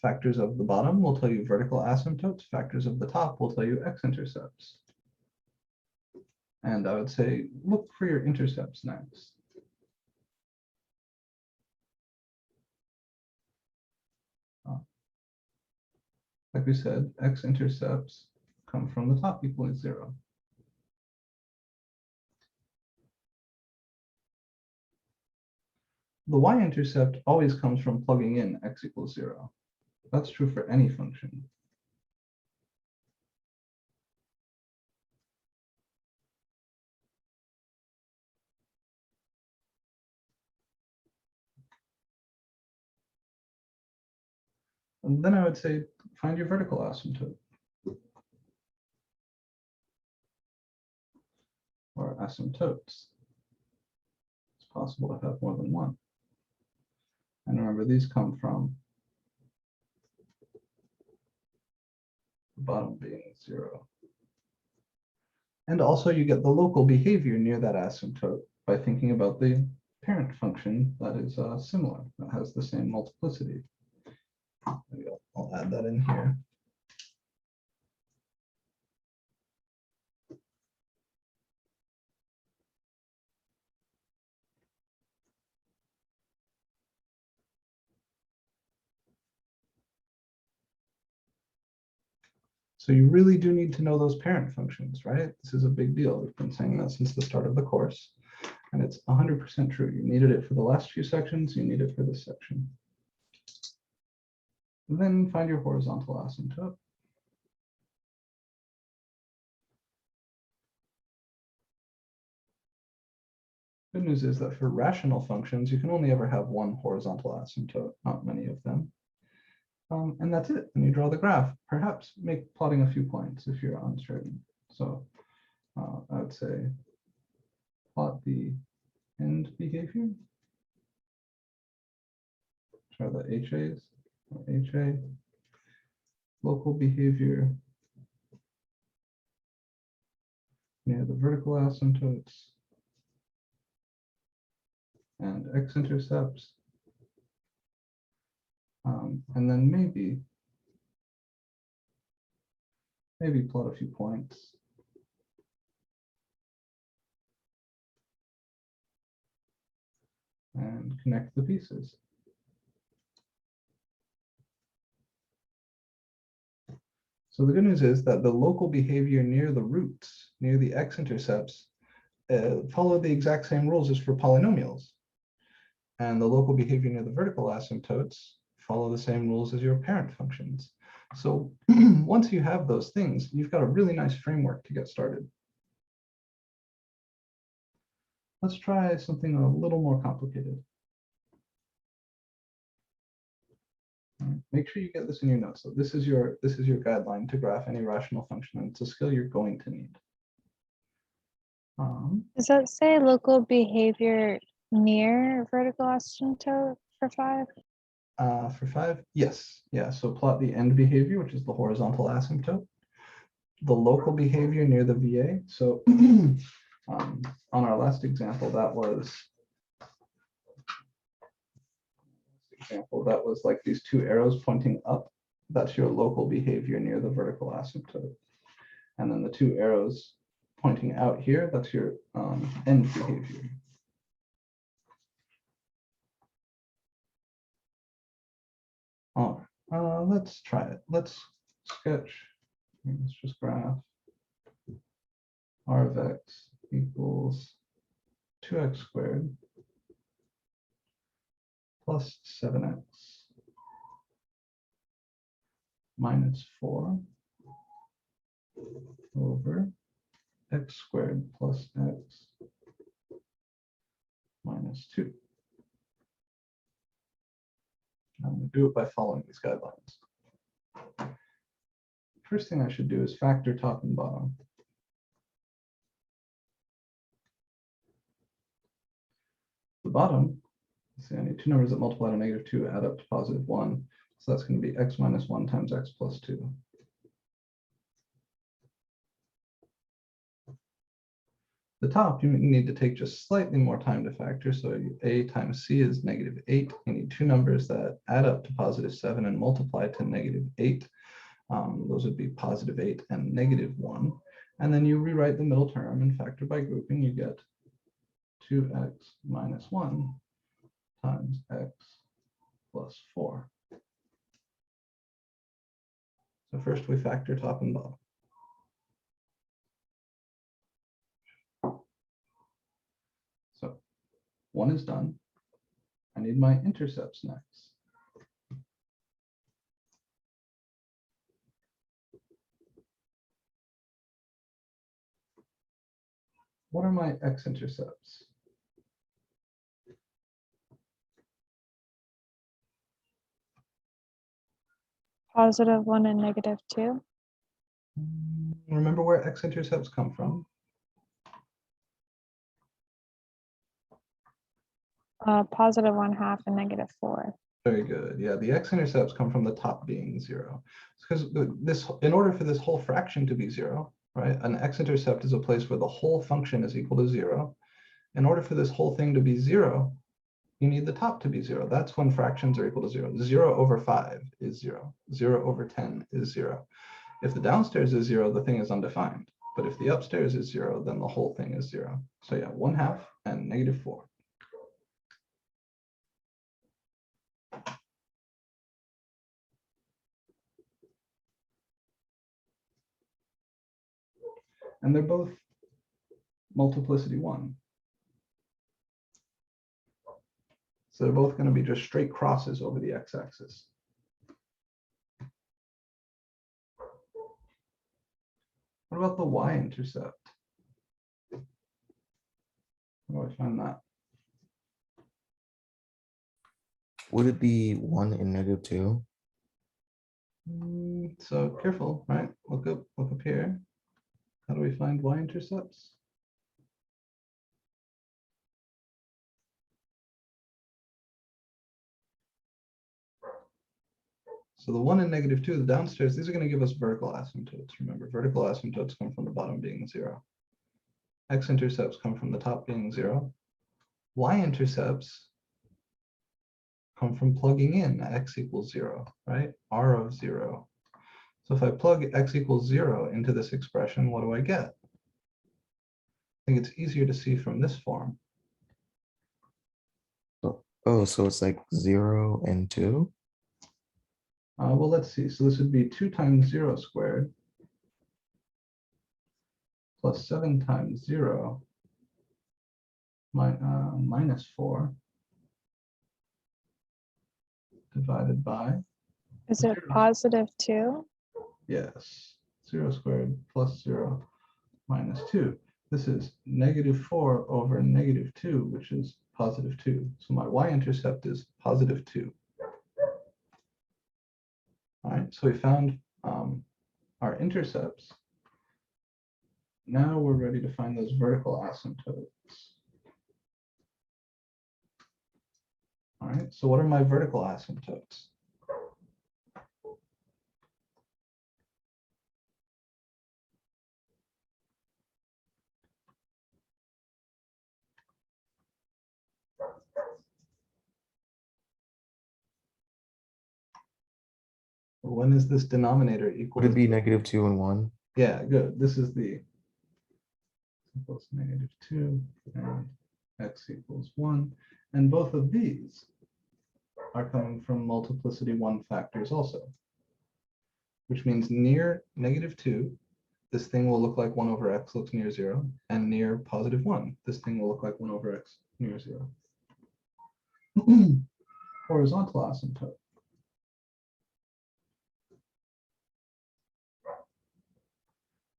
Factors of the bottom will tell you vertical asymptotes. Factors of the top will tell you x-intercepts. And I would say, look for your intercepts next. Like we said, x-intercepts come from the top equaling 0. The y-intercept always comes from plugging in x equals 0. That's true for any function. And then I would say, find your vertical asymptote. Or asymptotes. It's possible to have more than one. And remember, these come from the bottom being 0. And also you get the local behavior near that asymptote by thinking about the parent function that is similar, that has the same multiplicity. Maybe I'll add that in here. So you really do need to know those parent functions, right? This is a big deal. We've been saying that since the start of the course, and it's 100% true. You needed it for the last few sections, you need it for this section. And then find your horizontal asymptote. Good news is that for rational functions, you can only ever have one horizontal asymptote, not many of them. And that's it. And you draw the graph. Perhaps make plotting a few points if you're uncertain. So I would say plot the end behavior. Try the HAs, HA, local behavior near the vertical asymptotes, and x-intercepts. And then maybe plot a few points. And connect the pieces. So the good news is that the local behavior near the roots, near the x-intercepts, follow the exact same rules as for polynomials. And the local behavior near the vertical asymptotes follow the same rules as your parent functions. So once you have those things, you've got a really nice framework to get started. Let's try something a little more complicated. Make sure you get this in your notes. So this is your guideline to graph any rational function, and it's a skill you're going to need. Does that say local behavior near vertical asymptote for 5? For 5, yes. Yeah, so plot the end behavior, which is the horizontal asymptote, the local behavior near the VA. So on our last example, that was like these two arrows pointing up. That's your local behavior near the vertical asymptote. And then the two arrows pointing out here, that's your end behavior. All right, let's try it. Let's sketch. Let's just graph r of x equals 2x squared plus 7x minus 4 over x squared plus x minus 2. I'm going to do it by following these guidelines. First thing I should do is factor top and bottom. The bottom, see, I need two numbers that multiply to -2 add up to +1. So that's going to be x minus 1 times x plus 2. The top, you need to take just slightly more time to factor. So a times c is -8. You need two numbers that add up to +7 and multiply to -8. Those would be +8 and -1. And then you rewrite the middle term and factor by grouping. You get 2x minus 1 times x plus 4. So first we factor top and bottom. So 1 is done. I need my intercepts next. What are my x-intercepts? +1 and -2. Remember where x-intercepts come from? +1/2 and -4. Very good. Yeah, the x-intercepts come from the top being 0. Because this, in order for this whole fraction to be 0, right, an x-intercept is a place where the whole function is equal to 0. In order for this whole thing to be 0, you need the top to be 0. That's when fractions are equal to 0. 0/5 is 0. 0/10 is 0. If the downstairs is 0, the thing is undefined. But if the upstairs is 0, then the whole thing is 0. So yeah, 1/2 and -4. And they're both multiplicity 1. So they're both going to be just straight crosses over the x-axis. What about the y-intercept? How do I find that? Would it be 1 and -2? So careful, right? Look up here. How do we find y-intercepts? So the 1 and -2, the downstairs, these are going to give us vertical asymptotes. Remember, vertical asymptotes come from the bottom being 0. X-intercepts come from the top being 0. Y-intercepts come from plugging in x equals 0, right? R of 0. So if I plug x equals 0 into this expression, what do I get? I think it's easier to see from this form. Oh, so it's like 0 and 2? Well, let's see. So this would be 2 times 0 squared plus 7 times 0 minus 4 divided by, Is it +2? yes, 0 squared plus 0 minus 2. This is -4 over -2, which is +2. So my y-intercept is +2. All right, so we found our intercepts. Now we're ready to find those vertical asymptotes. All right, so what are my vertical asymptotes? When is this denominator equal Would it to be -2 and 1? Yeah, good. This is the equals -2 and x equals 1. And both of these are coming from multiplicity 1 factors also, which means near -2, this thing will look like 1 over x looks near 0, and near +1, this thing will look like 1 over x near 0. Horizontal asymptote.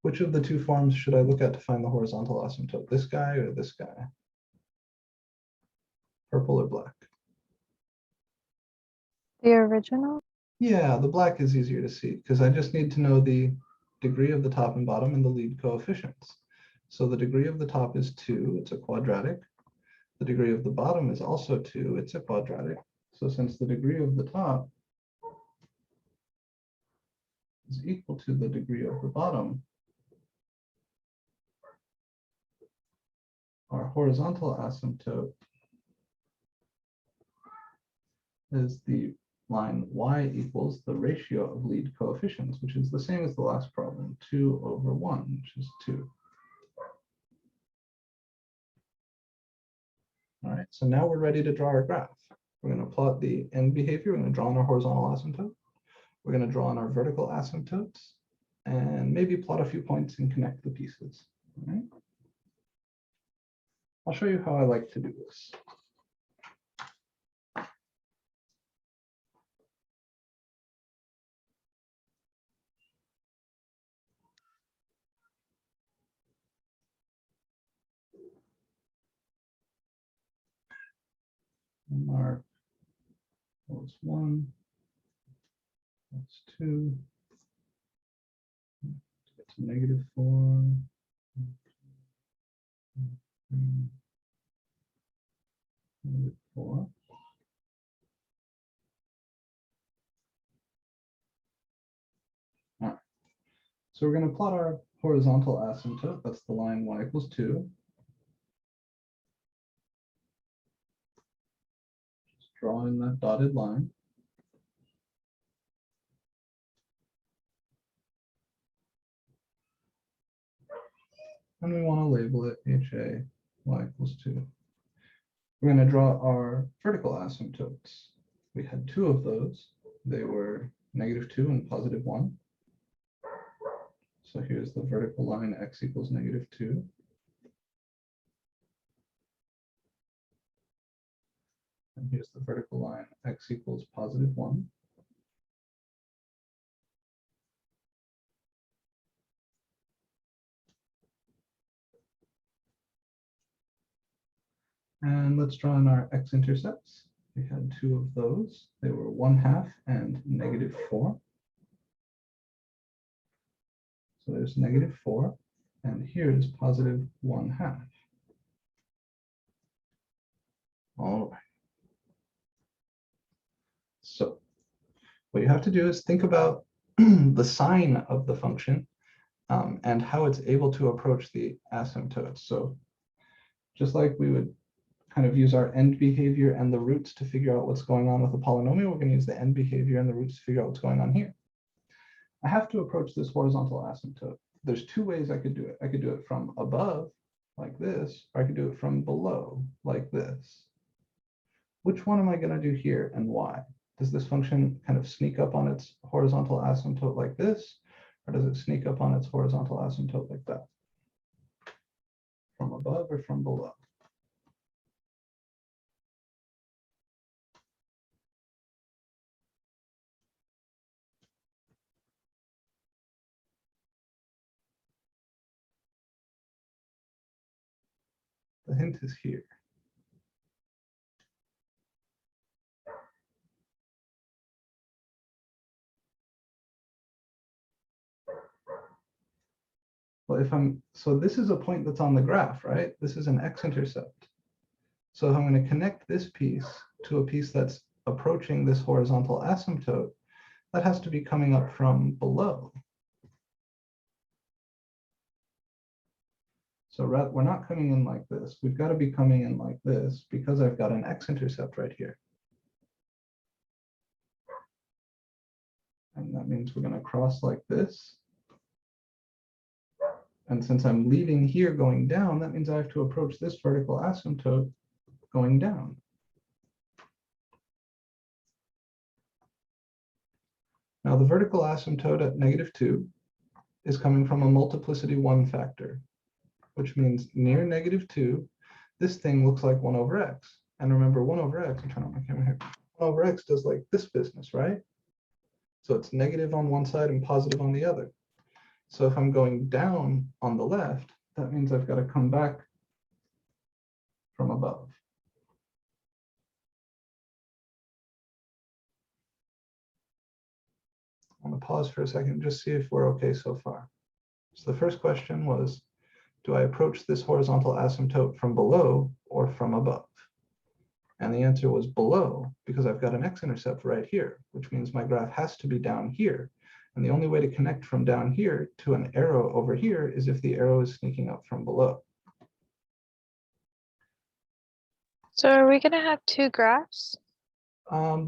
Which of the two forms should I look at to find the horizontal asymptote? This guy or this guy? Purple or black? The original? Yeah, the black is easier to see because I just need to know the degree of the top and bottom and the lead coefficients. So the degree of the top is 2, it's a quadratic. The degree of the bottom is also 2, it's a quadratic. So since the degree of the top is equal to the degree of the bottom, our horizontal asymptote is the line y equals the ratio of lead coefficients, which is the same as the last problem, 2 over 1, which is 2. All right, so now we're ready to draw our graph. We're going to plot the end behavior. We're going to draw on our horizontal asymptote. We're going to draw on our vertical asymptotes and maybe plot a few points and connect the pieces. All right. I'll show you how I like to do this. Mark was 1, That's 2. Get to -4. 4. All right. So we're going to plot our horizontal asymptote. That's the line y = 2. Just draw in that dotted line. And we want to label it HA y = 2. We're going to draw our vertical asymptotes. We had 2 of those. They were -2 and +1. So here's the vertical line x = -2. And here's the vertical line x = +1. And let's draw in our x-intercepts. We had 2 of those. They were 1/2 and -4. So there's -4, and here's +1/2. All right. So what you have to do is think about the sign of the function and how it's able to approach the asymptotes. So just like we would kind of use our end behavior and the roots to figure out what's going on with the polynomial, we're going to use the end behavior and the roots to figure out what's going on here. I have to approach this horizontal asymptote. There's 2 ways I could do it. I could do it from above, like this, or I could do it from below, like this. Which one am I going to do here and why? Does this function kind of sneak up on its horizontal asymptote like this, or does it sneak up on its horizontal asymptote like that? From above or from below? The hint is here. Well, so this is a point that's on the graph, right? This is an x-intercept. So if I'm going to connect this piece to a piece that's approaching this horizontal asymptote, that has to be coming up from below. So we're not coming in like this. We've got to be coming in like this because I've got an x-intercept right here. And that means we're going to cross like this. And since I'm leaving here going down, that means I have to approach this vertical asymptote going down. Now the vertical asymptote at -2 is coming from a multiplicity 1 factor, which means near -2, this thing looks like 1/x. And remember, 1/x, I'm turning on my camera here, 1/x does like this business, right? So it's negative on one side and positive on the other. So if I'm going down on the left, that means I've got to come back from above. I'm going to pause for a second, just see if we're okay so far. So the first question was, do I approach this horizontal asymptote from below or from above? And the answer was below, because I've got an x-intercept right here, which means my graph has to be down here. And the only way to connect from down here to an arrow over here is if the arrow is sneaking up from below. So are we going to have 2 graphs?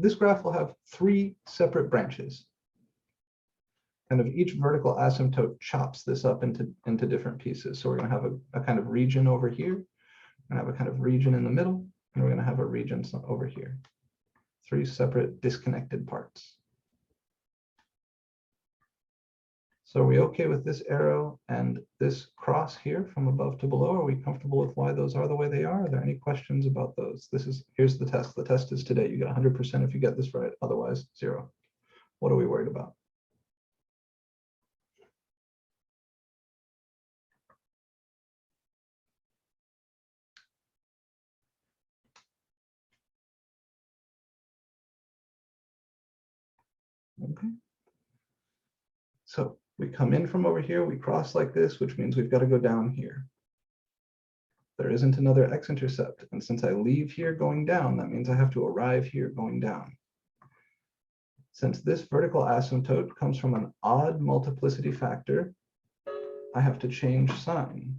This graph will have 3 separate branches. And of each vertical asymptote chops this up into different pieces. So we're going to have a kind of region over here. We're going to have a kind of region in the middle, and we're going to have a region over here. 3 separate disconnected parts. So are we okay with this arrow and this cross here from above to below? Are we comfortable with why those are the way they are? Are there any questions about those? Here's the test. The test is today. You get 100% if you get this right, otherwise 0. What are we worried about? Okay, So we come in from over here, we cross like this, which means we've got to go down here. There isn't another x-intercept, and since I leave here going down, that means I have to arrive here going down. Since this vertical asymptote comes from an odd multiplicity factor, I have to change sign.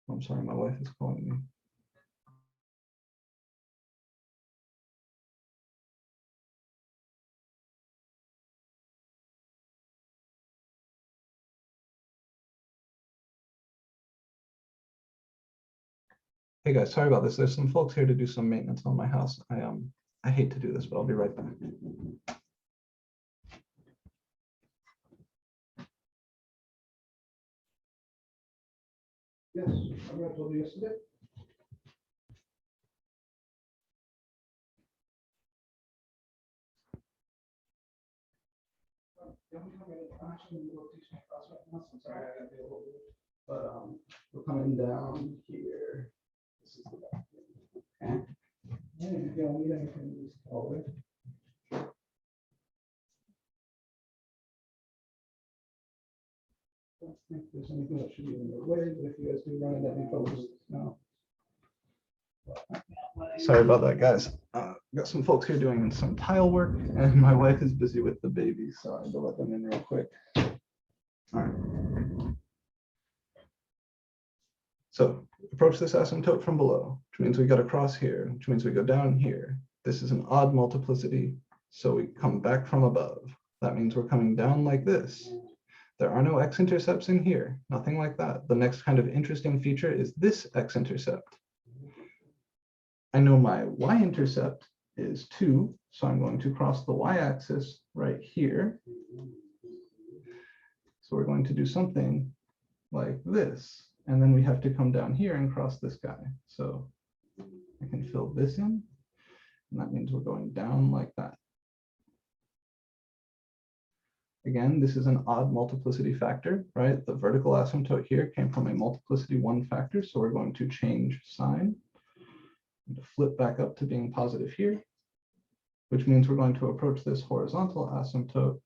I'm sorry, my wife is calling me. Hey guys, sorry about this. There's some folks here to do some maintenance on my house. I hate to do this, but I'll be right back. Yes, I told you yesterday. I'm sorry, I gotta be a little bit, but we're coming down here. This is the back. Okay. And if you don't need anything, just call it. I don't think there's anything that should be in the way, but if you guys do run into any trouble, just know. Sorry about that, guys. Got some folks here doing some tile work, and my wife is busy with the baby, so I had to let them in real quick. All right. So approach this asymptote from below, which means we got to cross here, which means we go down here. This is an odd multiplicity, so we come back from above. That means we're coming down like this. There are no x-intercepts in here, nothing like that. The next kind of interesting feature is this x-intercept. I know my y-intercept is 2, so I'm going to cross the y-axis right here. So we're going to do something like this. And then we have to come down here and cross this guy. So I can fill this in, and that means we're going down like that. Again, this is an odd multiplicity factor, right? The vertical asymptote here came from a multiplicity 1 factor, so we're going to change sign and to flip back up to being positive here, which means we're going to approach this horizontal asymptote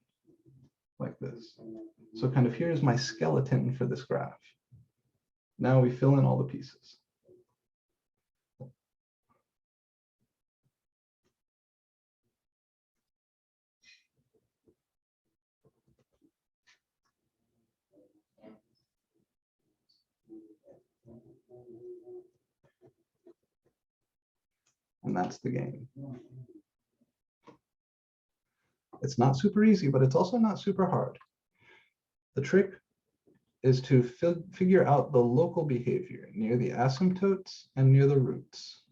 like this. So kind of here's my skeleton for this graph. Now we fill in all the pieces. And that's the game. It's not super easy, but it's also not super hard. The trick is to figure out the local behavior near the asymptotes and near the roots.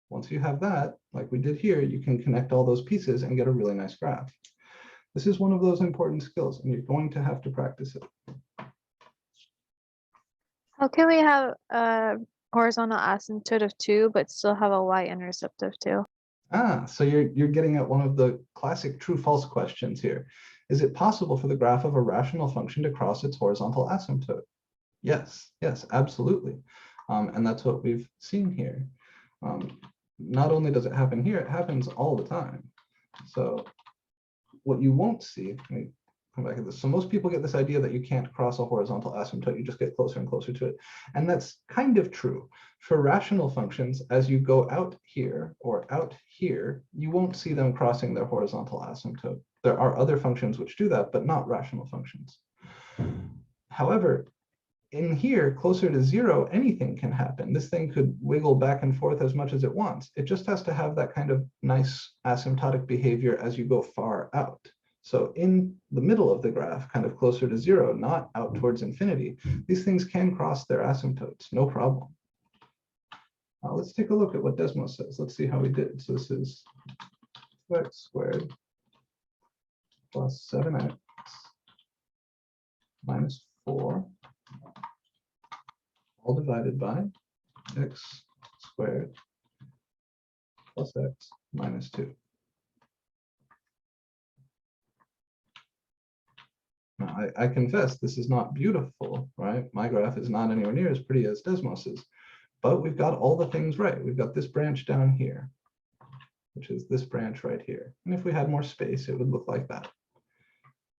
Once you have that, like we did here, you can connect all those pieces and get a really nice graph. This is one of those important skills, and you're going to have to practice it. How can we have a horizontal asymptote of 2, but still have a y-intercept of 2? So you're getting at one of the classic true-false questions here. Is it possible for the graph of a rational function to cross its horizontal asymptote? Yes, absolutely. And that's what we've seen here. Not only does it happen here, it happens all the time. So what you won't see, let me come back at this. So most people get this idea that you can't cross a horizontal asymptote, you just get closer and closer to it. And that's kind of true. For rational functions, as you go out here or out here, you won't see them crossing their horizontal asymptote. There are other functions which do that, but not rational functions. However, in here, closer to 0, anything can happen. This thing could wiggle back and forth as much as it wants. It just has to have that kind of nice asymptotic behavior as you go far out. So in the middle of the graph, kind of closer to 0, not out towards infinity, these things can cross their asymptotes, no problem. Let's take a look at what Desmos says. Let's see how we did. So this is 2x squared plus 7x minus 4, all divided by x squared plus x minus 2. Now, I confess this is not beautiful, right? My graph is not anywhere near as pretty as Desmos's, but we've got all the things right. We've got this branch down here, which is this branch right here. And if we had more space, it would look like that.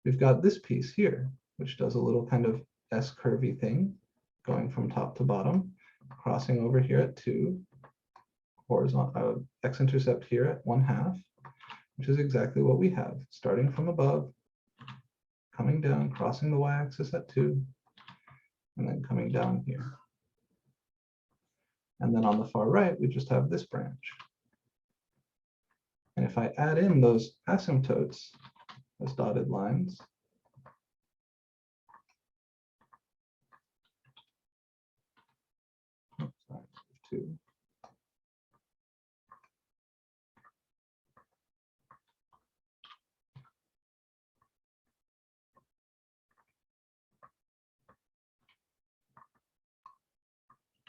we've got this piece here, which does a little kind of S curvy thing, going from top to bottom, crossing over here at 2, horizontal x-intercept here at 1/2, which is exactly what we have, starting from above, coming down, crossing the y-axis at 2, and then coming down here. And then on the far right, we just have this branch. And if I add in those asymptotes as dotted lines, two.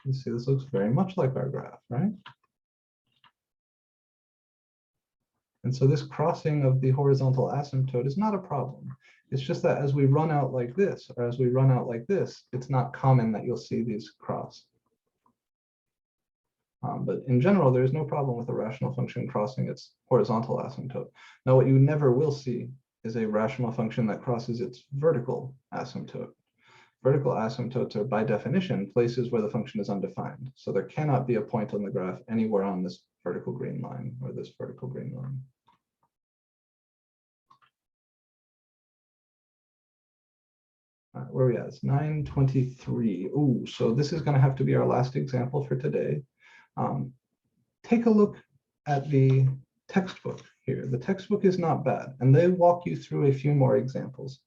You see, this looks very much like our graph, right? And so this crossing of the horizontal asymptote is not a problem. It's just that as we run out like this, or as we run out like this, it's not common that you'll see these cross. But in general, there's no problem with a rational function crossing its horizontal asymptote. Now, what you never will see is a rational function that crosses its vertical asymptote. Vertical asymptotes are, by definition, places where the function is undefined. So there cannot be a point on the graph anywhere on this vertical green line or this vertical green line. All right, where are we at? It's 9:23. Ooh, so this is going to have to be our last example for today. Take a look at the textbook here. The textbook is not bad, and they walk you through a few more examples.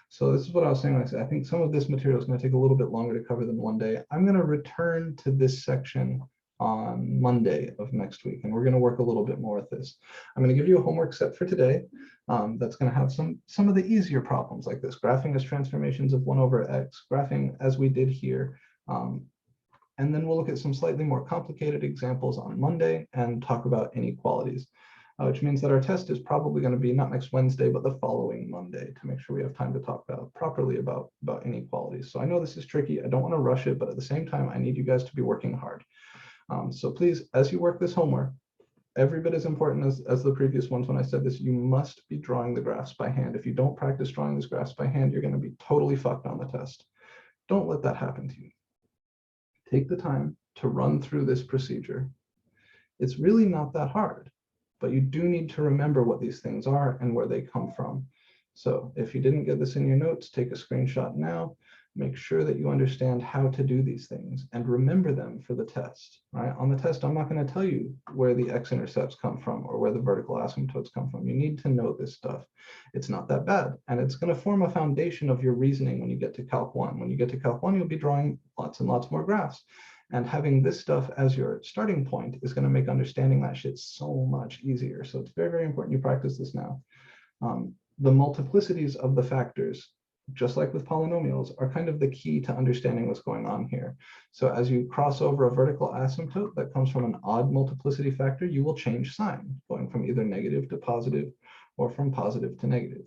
So this is what I was saying when I said, I think some of this material is going to take a little bit longer to cover than one day. I'm going to return to this section on Monday of next week, and we're going to work a little bit more with this. I'm going to give you a homework set for today that's going to have some of the easier problems like this, graphing as transformations of 1/x, graphing as we did here. And then we'll look at some slightly more complicated examples on Monday and talk about inequalities, which means that our test is probably going to be not next Wednesday, but the following Monday to make sure we have time to talk properly about inequalities. So I know this is tricky. I don't want to rush it, but at the same time, I need you guys to be working hard. So please, as you work this homework, every bit as important as the previous ones when I said this, you must be drawing the graphs by hand. If you don't practice drawing these graphs by hand, you're going to be totally fucked on the test. Don't let that happen to you. Take the time to run through this procedure. It's really not that hard, but you do need to remember what these things are and where they come from. So if you didn't get this in your notes, take a screenshot now. Make sure that you understand how to do these things and remember them for the test, right? On the test, I'm not going to tell you where the x-intercepts come from or where the vertical asymptotes come from. You need to know this stuff. It's not that bad, and it's going to form a foundation of your reasoning when you get to Calc 1. When you get to Calc 1, you'll be drawing lots and lots more graphs. And having this stuff as your starting point is going to make understanding that shit so much easier. So it's very, very important you practice this now. The multiplicities of the factors, just like with polynomials, are kind of the key to understanding what's going on here. So as you cross over a vertical asymptote that comes from an odd multiplicity factor, you will change sign, going from either negative to positive or from positive to negative.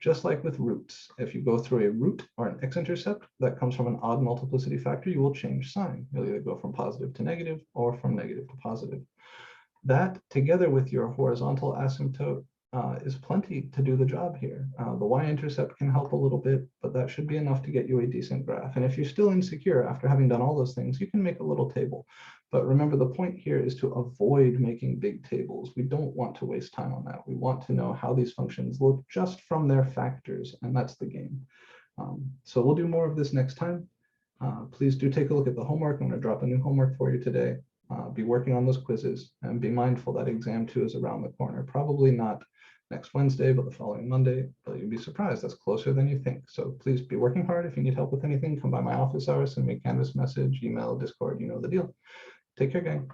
Just like with roots, if you go through a root or an x-intercept that comes from an odd multiplicity factor, you will change sign. You'll either go from positive to negative or from negative to positive. That, together with your horizontal asymptote, is plenty to do the job here. The y-intercept can help a little bit, but that should be enough to get you a decent graph. And if you're still insecure after having done all those things, you can make a little table. But remember, the point here is to avoid making big tables. We don't want to waste time on that. We want to know how these functions look just from their factors, and that's the game. So we'll do more of this next time. Please do take a look at the homework. I'm going to drop a new homework for you today. Be working on those quizzes, and be mindful that exam 2 is around the corner. Probably not next Wednesday, but the following Monday. But you'd be surprised, that's closer than you think. So please be working hard. If you need help with anything, come by my office hours, send me a Canvas message, email, Discord, you know the deal. Take care, gang.